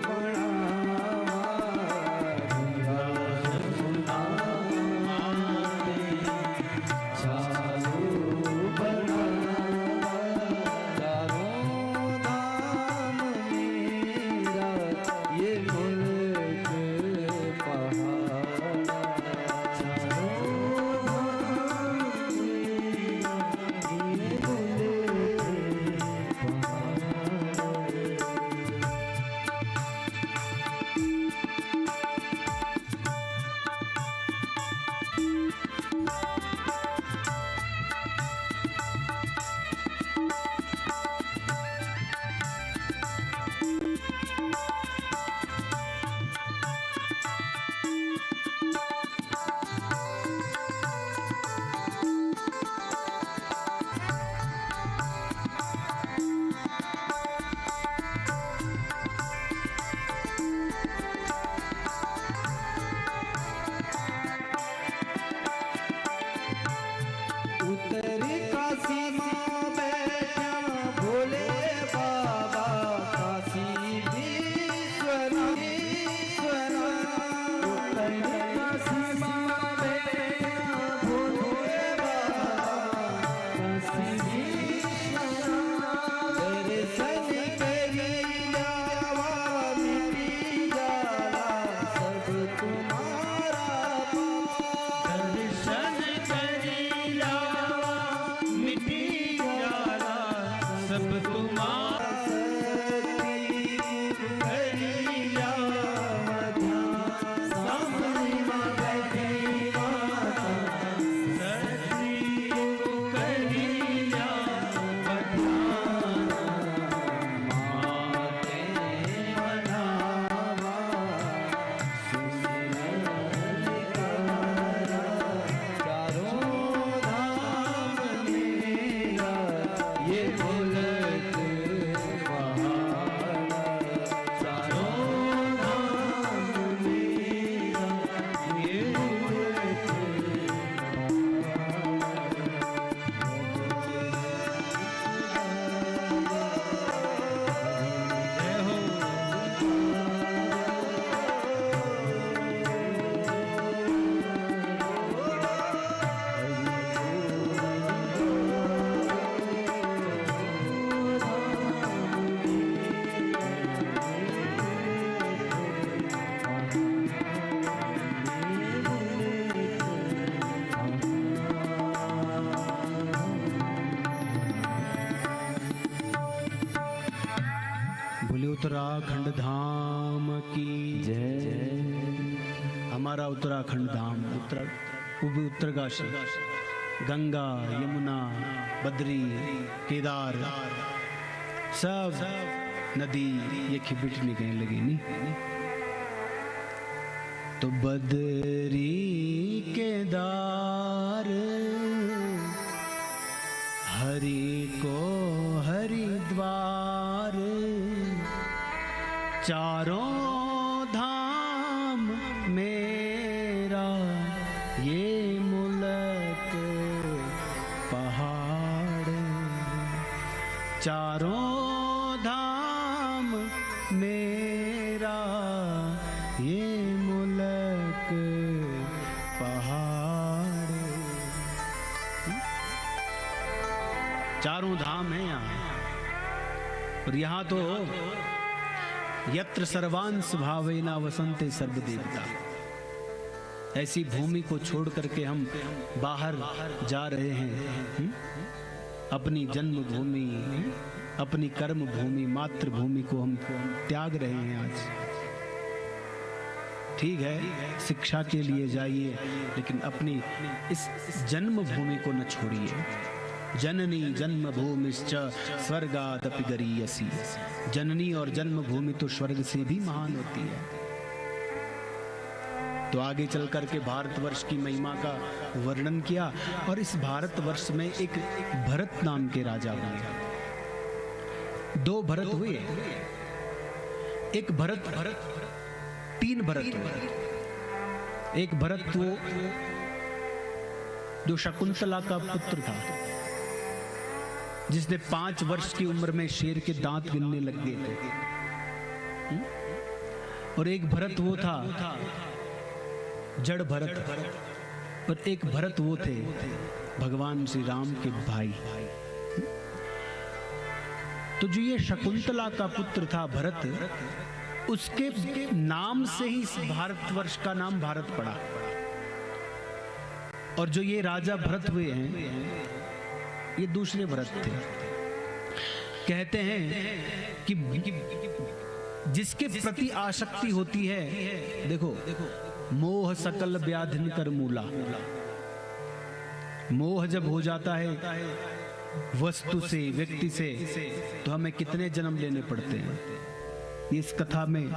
बनावा। गंगा जमुना माते छालू बनावा। चारों धाम मेरा ये मुल्क पहाड़ा। चारों धाम मेरा ये मुल्क पहाड़ा। उत्तरी काशी माँ बैठा भोले बाबा। काशी विश्वनाथ। उत्तरी काशी माँ बैठा भोले बाबा। काशी विश्वनाथ। दर्शन करी जावा मिटी जाला सब तुम्हारा पाप। दर्शन करी जावा मिटी जाला सब तुम्हारा। सती करी जावा ध्यान सामने माँ बैठी माता। सती करी जावा ध्यान माते मनावा। सुमिरन करा चारों धाम मेरा ये मुल्क पहाड़ा। चारों धाम मेरा ये मुल्क पहाड़ा। जय हो। बोले उत्तराखंड धाम की जय। हमारा उत्तराखंड धाम उत्तरकाशी गंगा यमुना बद्री केदार सब नदी ये खिबिटने कहीं लगी नहीं। तो बद्री केदार हरि को हरिद्वार। चारों धाम मेरा ये मुल्क पहाड़। चारों मेरा ये मुल्क पहाड़। चारों धाम हैं यहाँ, और यहाँ तो यत्र सर्वांश भावेना वसंते सर्व देवता। ऐसी भूमि को छोड़ करके हम बाहर जा रहे हैं। अपनी जन्म भूमि, अपनी कर्म भूमि, मातृभूमि को हम त्याग रहे हैं आज। ठीक है, शिक्षा के लिए जाइए, लेकिन अपनी इस जन्म भूमि को न छोड़िए। जननी जन्मभूमिश्च स्वर्गादपि गरीयसी। जननी और जन्मभूमि तो स्वर्ग से भी महान होती है। तो आगे चल करके भारतवर्ष की महिमा का वर्णन किया, और इस भारतवर्ष में एक भरत नाम के राजा हुए। दो भरत हुए, एक भरत, तीन भरत हुए। एक भरत वो जो शकुंतला का पुत्र था, जिसने 5 वर्ष की उम्र में शेर के दांत गिनने लग गए थे। और एक भरत वो था जड़ भरत, और एक भरत वो थे भगवान श्री राम के भाई। तो जो ये शकुंतला का पुत्र था भरत, उसके नाम से ही इस भारतवर्ष का नाम भारत पड़ा। और जो ये राजा भरत हुए हैं, ये दूसरे भरत थे। कहते हैं कि जिसके प्रति आसक्ति होती है, देखो, मोह सकल व्याधिन कर मूला। मोह जब हो जाता है वस्तु से, व्यक्ति से, तो हमें कितने जन्म लेने पड़ते हैं। इस कथा में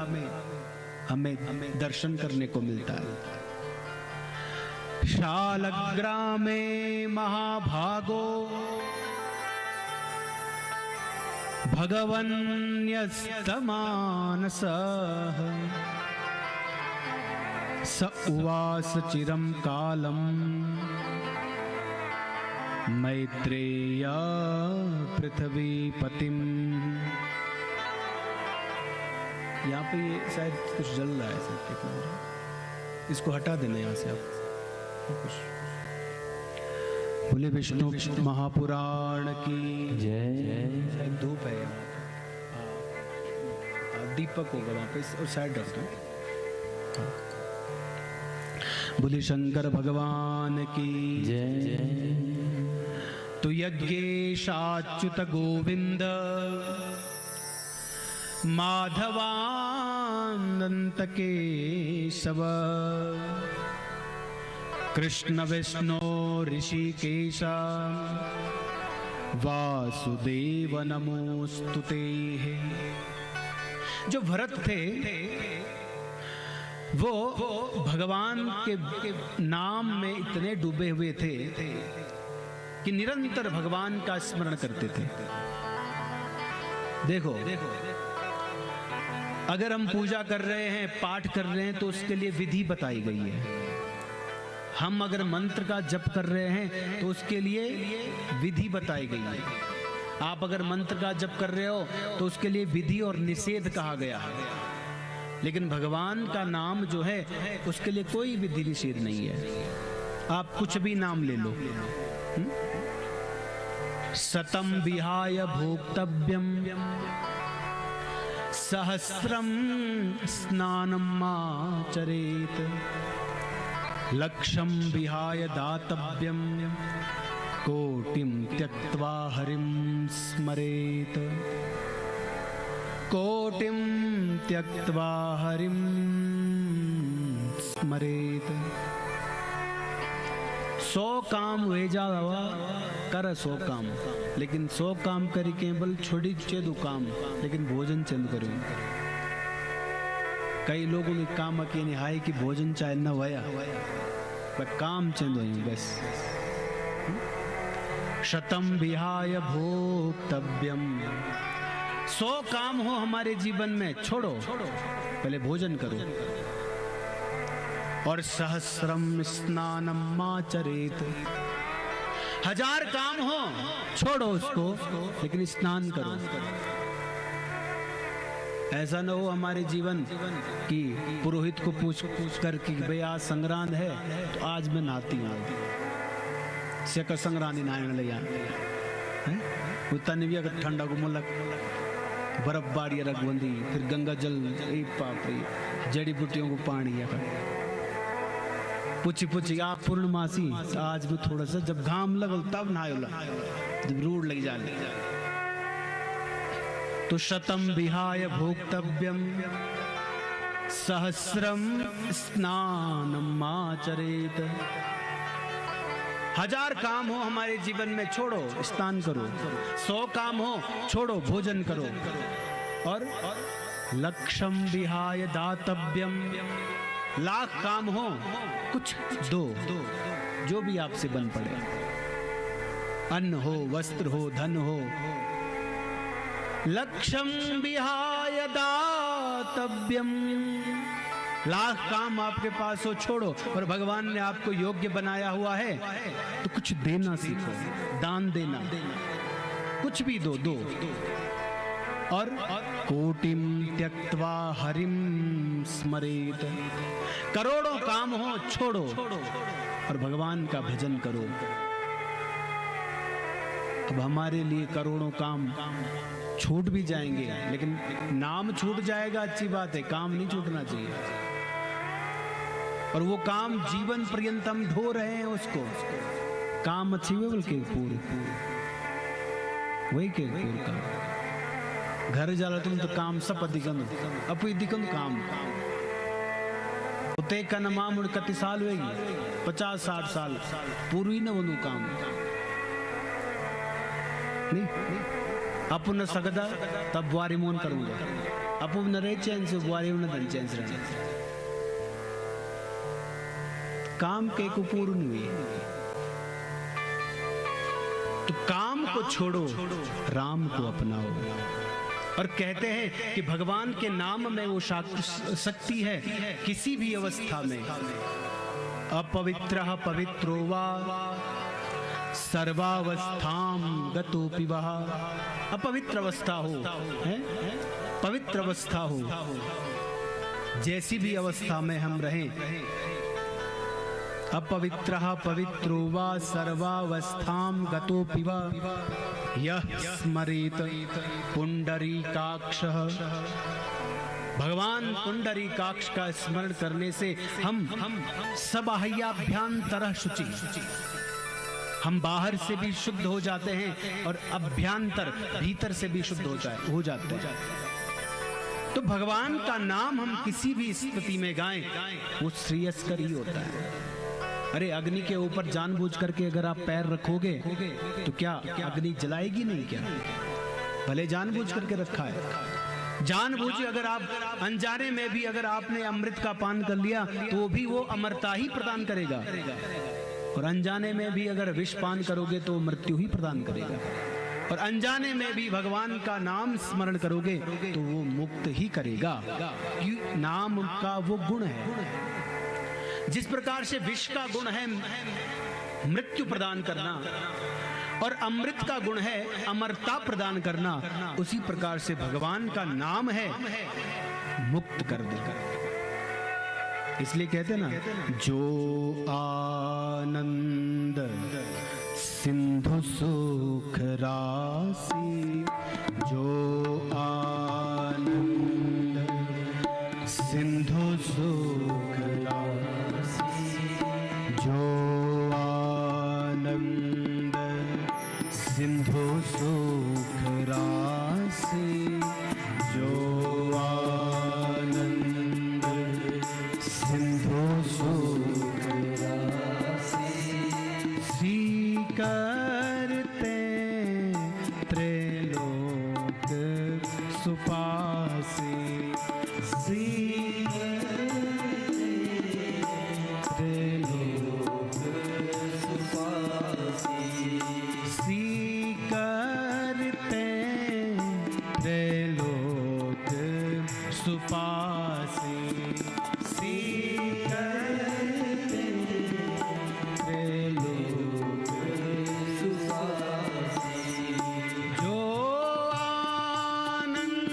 हमें दर्शन करने को मिलता है। शालग्रामे महाभागो भगवन्यस्तमानसः स उवास चिरं कालम मैत्रेय पृथ्वीपतिम। यहाँ पे ये शायद कुछ जल रहा है, इसको हटा देना यहाँ से आप। बोले विष्णु महापुराण की जय। धूप है, दीपक होगा वहां पे, और साइड रख दो। बोले शंकर भगवान की जय। तो यज्ञेशाच्युत गोविंद माधवानंत केशव कृष्ण विष्णु ऋषिकेश वासुदेव नमोस्तुते। जो भरत थे वो भगवान के नाम में इतने डूबे हुए थे कि निरंतर भगवान का स्मरण करते थे। देखो, अगर हम पूजा कर रहे हैं, पाठ कर रहे हैं, तो उसके लिए विधि बताई गई है। हम अगर मंत्र का जप कर रहे हैं तो उसके लिए विधि बताई गई है। आप अगर मंत्र का जप कर रहे हो तो उसके लिए विधि और निषेध कहा गया है। लेकिन भगवान का नाम जो है उसके लिए कोई विधि निषेध नहीं है। आप कुछ भी नाम ले लो। सतम विहाय भोक्तव्यम सहस्रम स्नानम आचरेत लक्षम विहाय दातव्यम कोटिम त्यक्त्वा हरिम स्मरेत। कोटिम त्यक्त्वा हरिम स्मरेत। 100 काम हुए जावा कर 100 काम, लेकिन 100 काम करी केवल छोड़ी चेदु काम, लेकिन भोजन चंद करो। कई लोगों के काम अकेले हाय कि भोजन चाहे न वया, पर काम चंद हो बस। शतम विहाय भोक्तव्यम, 100 काम हो हमारे जीवन में, छोड़ो पहले भोजन करो। और सहस्रम स्नानम आचरेत, 1000 काम हो छोड़ो उसको, लेकिन स्नान करो। ऐसा न हो हमारे जीवन कि पुरोहित को पूछ कर कि भाई आज संग्रांद है तो आज मैं नहाती हूँ, सेकर संग्रांदी नहाने ले वो तनविया का ठंडा को मुलक बर्फबारी रखबंदी, फिर गंगा जल, पाप रे जड़ी बूटियों को पानी या पूछी पूछी आप पूर्णमासी आज भी थोड़ा सा जब घाम लगल तब नहायोला, जब रूढ़ लग जाने तो शतम विहाय भोक्तव्यम सहस्रम स्नानम आचरेत। 1000 काम हो हमारे जीवन में छोड़ो स्नान करो, 100 काम हो छोड़ो भोजन करो, और लक्षम विहाय दातव्यम, लाख काम हो कुछ दो, जो भी आपसे बन पड़े, अन्न हो वस्त्र हो धन हो। लक्षम विहाय दातव्यम, लाख काम आपके पास हो छोड़ो, और भगवान ने आपको योग्य बनाया हुआ है तो कुछ देना सीखो, दान देना, कुछ भी दो दो। और कोटिम त्यक्त्वा हरिम स्मरेत, करोड़ों काम हो छोड़ो और भगवान का भजन करो। अब हमारे लिए करोड़ों काम छूट भी जाएंगे, लेकिन नाम छूट जाएगा अच्छी बात है, काम नहीं छूटना चाहिए। और वो काम जीवन पर्यंत हम ढो रहे हैं उसको, काम अच्छी है बोल के पूरे वही के पूरे काम घर जाला तुम तो काम सब दिखन अपू दिखन काम उते का नमाम कति साल होगी 50-60 साल पूरी न वनु काम नहीं अपू न सकदा तब बुआरी मोन करूंगा, अपू न रहे चैन से बुआरी न धन चैन से रहना, काम के को पूर्ण हुई। तो काम को छोड़ो, राम को अपनाओ। और कहते हैं कि भगवान के नाम में वो शक्ति है, किसी भी अवस्था में अपवित्रः पवित्रो वा सर्वावस्थाम गतोपि वः, अपवित्र अवस्था हो है पवित्र अवस्था हो, जैसी भी अवस्था में हम रहें, अपवित्रः पवित्रो वा सर्वावस्थाम गतोपि वः यः स्मरेत पुंडरीकाक्षः, भगवान पुंडरीकाक्ष का स्मरण करने से हम सबाह्याभ्यंतरः शुचि, हम बाहर से भी शुद्ध हो जाते हैं और अभ्यंतर भीतर से भी शुद्ध हो जाते हैं। तो भगवान का नाम हम किसी भी स्थिति में गाएं वो श्रेयस्कर ही होता है। अरे अग्नि के ऊपर जानबूझ करके अगर आप पैर रखोगे तो क्या अग्नि जलाएगी नहीं क्या? भले जानबूझ करके रखा है, जानबूझ अगर आप अनजाने में भी अगर आपने अमृत का पान कर लिया तो भी वो अमरता ही प्रदान करेगा, और अनजाने में भी अगर विष पान करोगे तो मृत्यु ही प्रदान करेगा, और अनजाने में भी भगवान का नाम स्मरण करोगे तो वो मुक्त ही करेगा। नाम का वो गुण है, जिस प्रकार से विष का गुण है मृत्यु प्रदान करना और अमृत का गुण है अमरता प्रदान करना, उसी प्रकार से भगवान का नाम है मुक्त कर देगा। इसलिए कहते ना, जो आनंद सिंधु सुख राशि, जो आनंद सिंधु सुख राशि, जो आनंद सिंधु सुख राशि, जो आनंद सिंधु सुख राशि, सी करते त्रैलोक सुपासे, सी त्रैलोक सुपासे, सी करते त्रैलोक सुपासे, सी करते त्रैलोक सुपासे, जो आनंद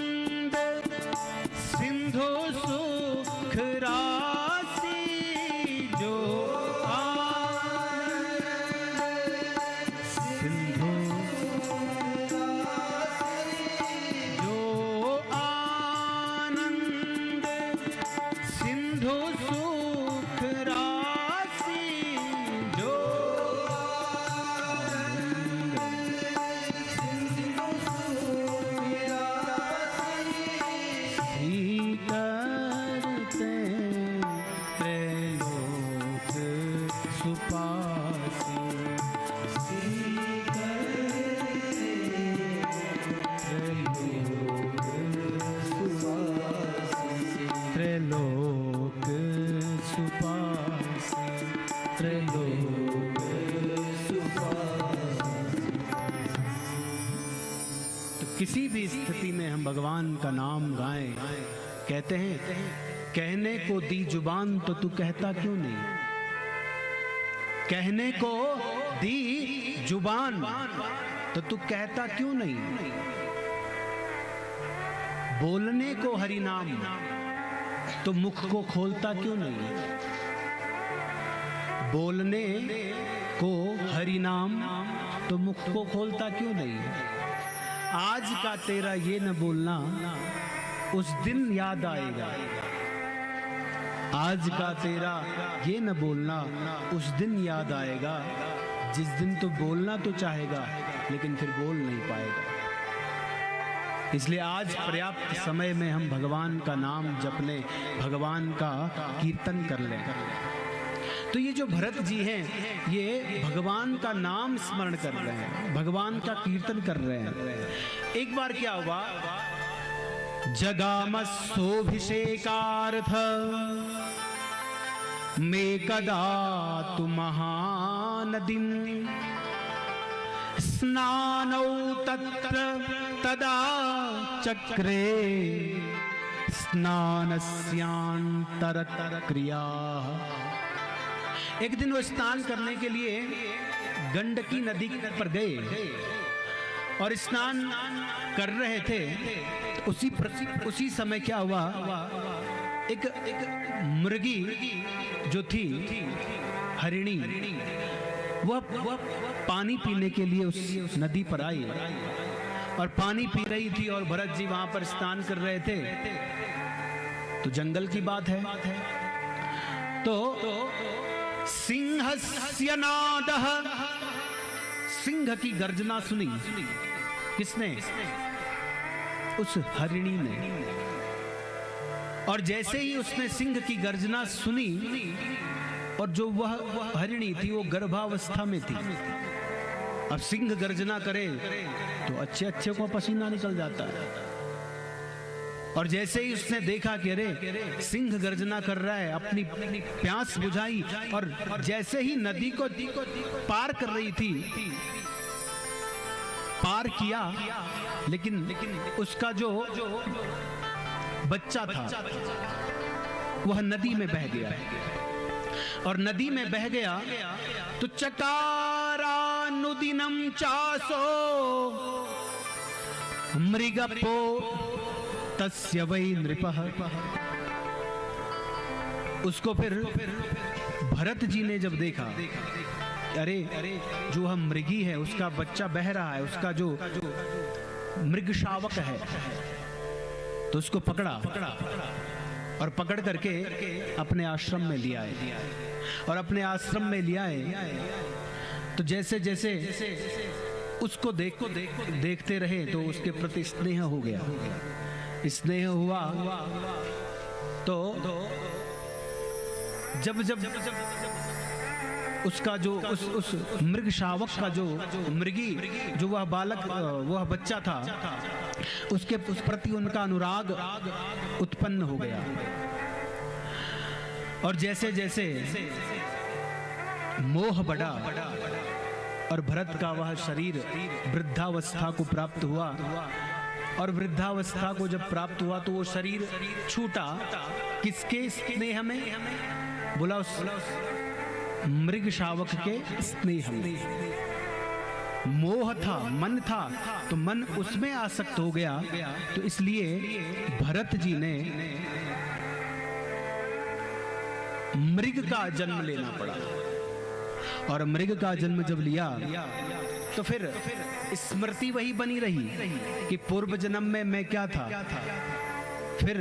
किसी भी स्थिति में हम भगवान का नाम गाएं। कहते हैं कहने को दी जुबान तो तू कहता क्यों नहीं। कहने को दी जुबान तो तू कहता क्यों नहीं। बोलने को हरि नाम तो मुख को खोलता क्यों नहीं। बोलने को हरि नाम तो मुख को खोलता क्यों नहीं। आज का तेरा ये न बोलना उस दिन याद आएगा। आज का तेरा ये न बोलना उस दिन याद आएगा। जिस दिन तो बोलना तो चाहेगा लेकिन फिर बोल नहीं पाएगा। इसलिए आज पर्याप्त समय में हम भगवान का नाम जप लें, भगवान का कीर्तन कर लें। तो ये जो भरत जी हैं ये भगवान का नाम स्मरण कर रहे हैं, भगवान का कीर्तन कर रहे हैं। एक बार क्या हुआ, जगामसोऽभिषेकार्थ मेकदा तु महानदीं स्नानौ तत्र तदा चक्रे स्नानस्यान्तरक्रिया। एक दिन वो स्नान करने के लिए गंडकी नदी पर गए और स्नान कर रहे थे। उसी समय क्या हुआ, एक मृगी जो थी हरिणी, वह पानी पीने के लिए उस नदी पर आई और पानी पी रही थी और भरत जी वहां पर स्नान कर रहे थे। तो जंगल की बात है। तो सिंहस्य नादः, सिंह की गर्जना सुनी। किसने? उस हरिणी ने। और जैसे ही उसने सिंह की गर्जना सुनी, और जो वह हरिणी थी वो गर्भावस्था में थी। अब सिंह गर्जना करे तो अच्छे अच्छे को पसीना निकल जाता है। और जैसे ही उसने देखा कि अरे सिंह गर्जना कर रहा है, अपनी प्यास बुझाई और जैसे ही नदी को पार कर रही थी, पार किया, लेकिन उसका जो बच्चा था वह नदी में बह गया। और नदी में बह गया तो चकारानुदिनं चासो मृगपो तस्य वै नृपः। उसको फिर भरत जी ने जब देखा, अरे जो हम मृगी है उसका बच्चा बह रहा है, उसका जो मृग शावक है, तो उसको पकड़ा और पकड़ करके अपने आश्रम में लिया आए। और अपने आश्रम में लिया आए तो जैसे जैसे उसको देखते रहे तो उसके प्रति स्नेह हो गया। स्नेह हुआ तो जब उसका जो उस मृग शावक का जो मृगी, जो वह बालक, वह बच्चा था, उसके प्रति उनका अनुराग उत्पन्न हो गया। और जैसे जैसे मोह बढ़ा और भरत का वह शरीर वृद्धावस्था को प्राप्त हुआ, और वृद्धावस्था को जब प्राप्त हुआ तो वो शरीर छूटा। किसके स्नेह में? बोला उस मृग शावक के स्नेह में। मोह था, मन था, तो मन उसमें आसक्त हो गया। तो इसलिए भरत जी ने मृग का जन्म लेना पड़ा। और मृग का जन्म जब लिया तो फिर स्मृति वही बनी रही कि पूर्व जन्म में मैं क्या था। फिर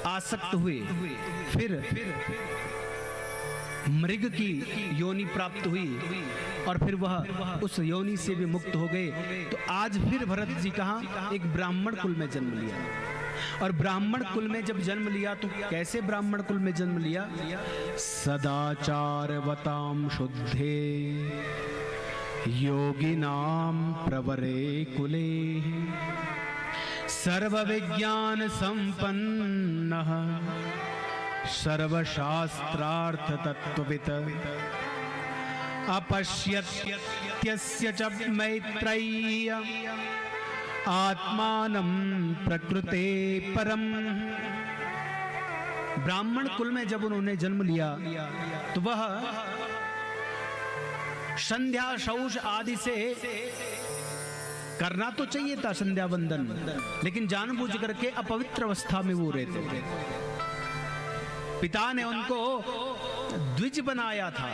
आसक्त हुए, फिर मृग की योनि प्राप्त हुई और फिर वह उस योनि से भी मुक्त हो गए। तो आज फिर भरत जी कहाँ? एक ब्राह्मण कुल में जन्म लिया। और ब्राह्मण कुल में जब जन्म लिया तो कैसे ब्राह्मण कुल में जन्म लिया? सदाचारवतां शुद्धे योगिनां प्रवरे कुले सर्वविज्ञान संपन्नः सर्वशास्त्रार्थ तत्त्ववित् अपश्यत्यस्य च मैत्रेय्य आत्मानं प्रकृते परम। ब्राह्मण कुल में जब उन्होंने जन्म लिया तो वह संध्या शौच आदि से करना तो चाहिए था संध्या वंदन, लेकिन जानबूझ करके अपवित्र अवस्था में वो रहते थे। पिता ने उनको द्विज बनाया था,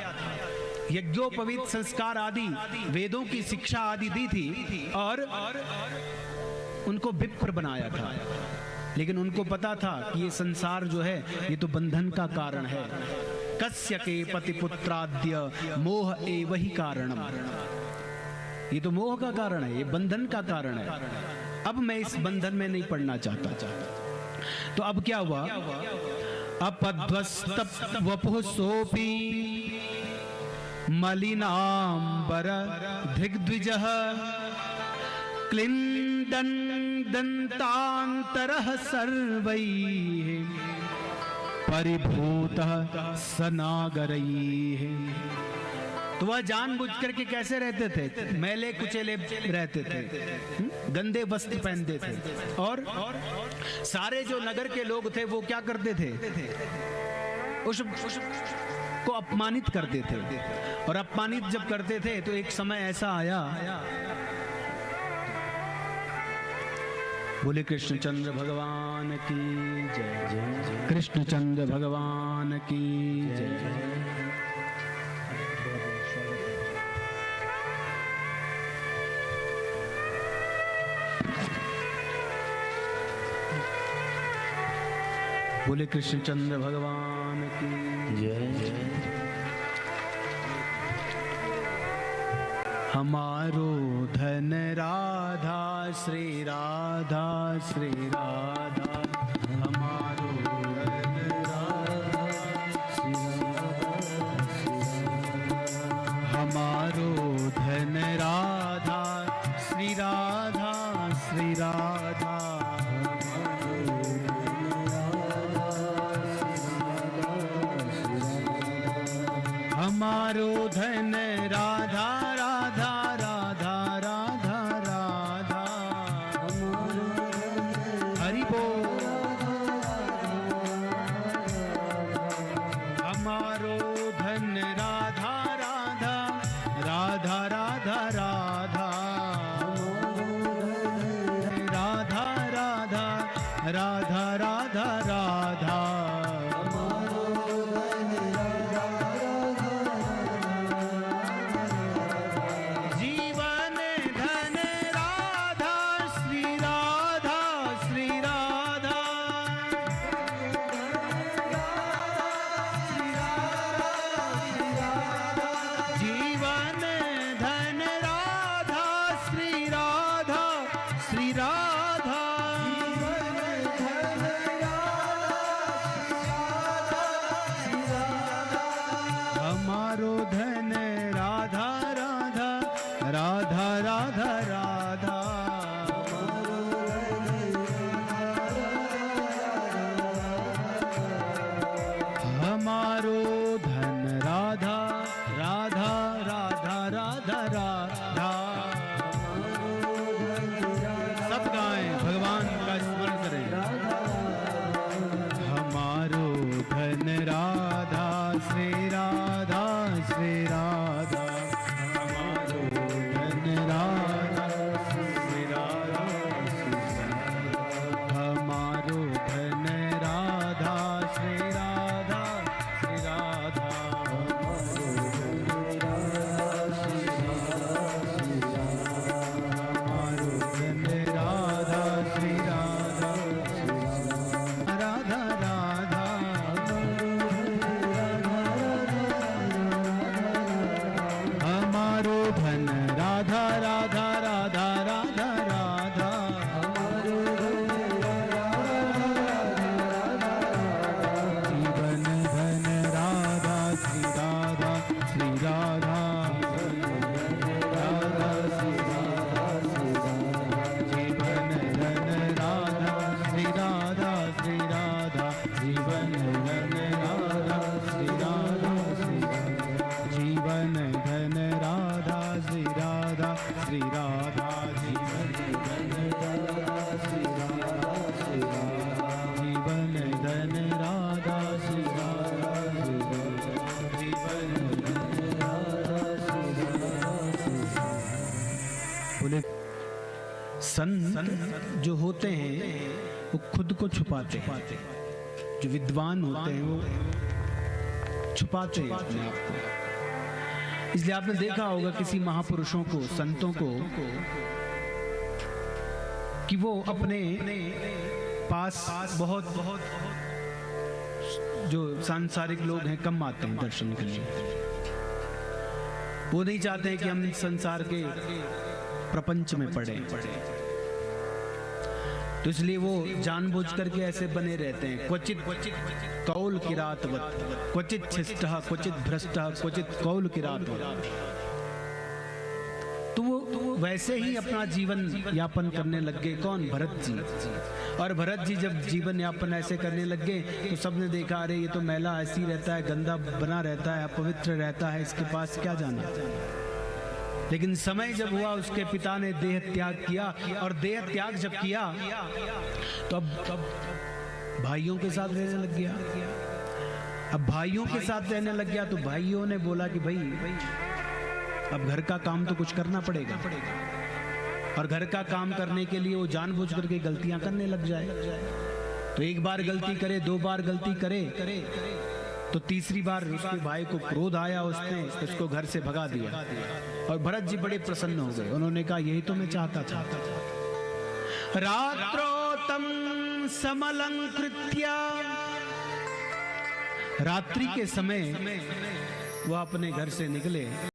यज्ञोपवीत संस्कार आदि वेदों की शिक्षा आदि दी थी और उनको विप्र बनाया था। लेकिन उनको पता था कि ये संसार जो है ये तो बंधन का कारण है। कस्य के पति पुत्राद्य मोह एव ही कारणम। ये तो मोह का कारण है, ये बंधन का कारण है। अब मैं इस बंधन में नहीं पड़ना चाहता। तो अब क्या हुआ? अपध्वस्त वपुः सोऽपि मलिनांबर दिग्द्विजः क्लिन्दन् दन्तान्तरः सर्वैः परिभूतः सनागरैः। तो वह जानबूझ करके कैसे रहते थे? मैले कुचेले रहते थे, गंदे वस्त्र पहनते थे और सारे जो नगर के लोग थे वो क्या करते थे? उस को अपमानित करते थे। और अपमानित जब करते थे तो एक समय ऐसा आया, बोले कृष्णचंद्र भगवान की जय जय। कृष्णचंद्र भगवान की जय जय। बोले कृष्णचंद्र भगवान की जय जय। हमारो धन राधा श्री राधा श्री राधा। हमारो धन राधा श्री राधा। हमारो धन राधा श्री राधा श्री राधा। हमारो धन राधा राधा राधा राधा राधा। हरि बोल। हमारो धन राधा राधा राधा राधा राधा। राधा राधा राधा राधा राधा। धन राधा श्री राधा श्री राधा जीवन धन संत जो होते हैं वो खुद को छुपाते हैं, जो विद्वान होते हैं वो छुपाते हैं अपने आप को। इसलिए आपने देखा होगा किसी महापुरुषों को, संतों को, कि वो अपने पास बहुत जो सांसारिक लोग हैं कम आते हैं दर्शन के लिए। वो नहीं चाहते हैं कि हम संसार के प्रपंच में पड़े, तो इसलिए वो जानबूझ करके ऐसे बने रहते हैं। क्वचित कौल किरातवत, क्वचित छिष्टः, क्वचित भ्रष्टः, क्वचित कौल किरातवत। तो वो वैसे ही अपना जीवन यापन करने लग गए। कौन? भरत जी। और भरत जी जब जीवन यापन ऐसे करने लग गए तो सबने देखा, अरे ये तो मैला ऐसी रहता है, गंदा बना रहता है, अपवित्र रहता है, इसके पास क्या जाना। लेकिन समय जब हुआ, उसके पिता ने देह त्याग किया, और देह त्याग जब किया तो अब भाइयों के साथ रहने लग गया। अब भाइयों के साथ रहने लग गया तो भाइयों ने बोला कि भाई अब घर का काम तो कुछ करना पड़ेगा, और घर का काम करने के लिए वो जानबूझ करके गलतियां करने लग जाए। तो एक बार गलती करे, दो बार गलती करे, तो तीसरी बार उसके भाई को क्रोध आया, उसने उसको घर से भगा दिया। और भरत जी बड़े प्रसन्न हो गए। उन्होंने कहा यही तो मैं चाहता था। रात्रोतम समलंकृत्य, रात्रि के समय वह अपने घर से निकले।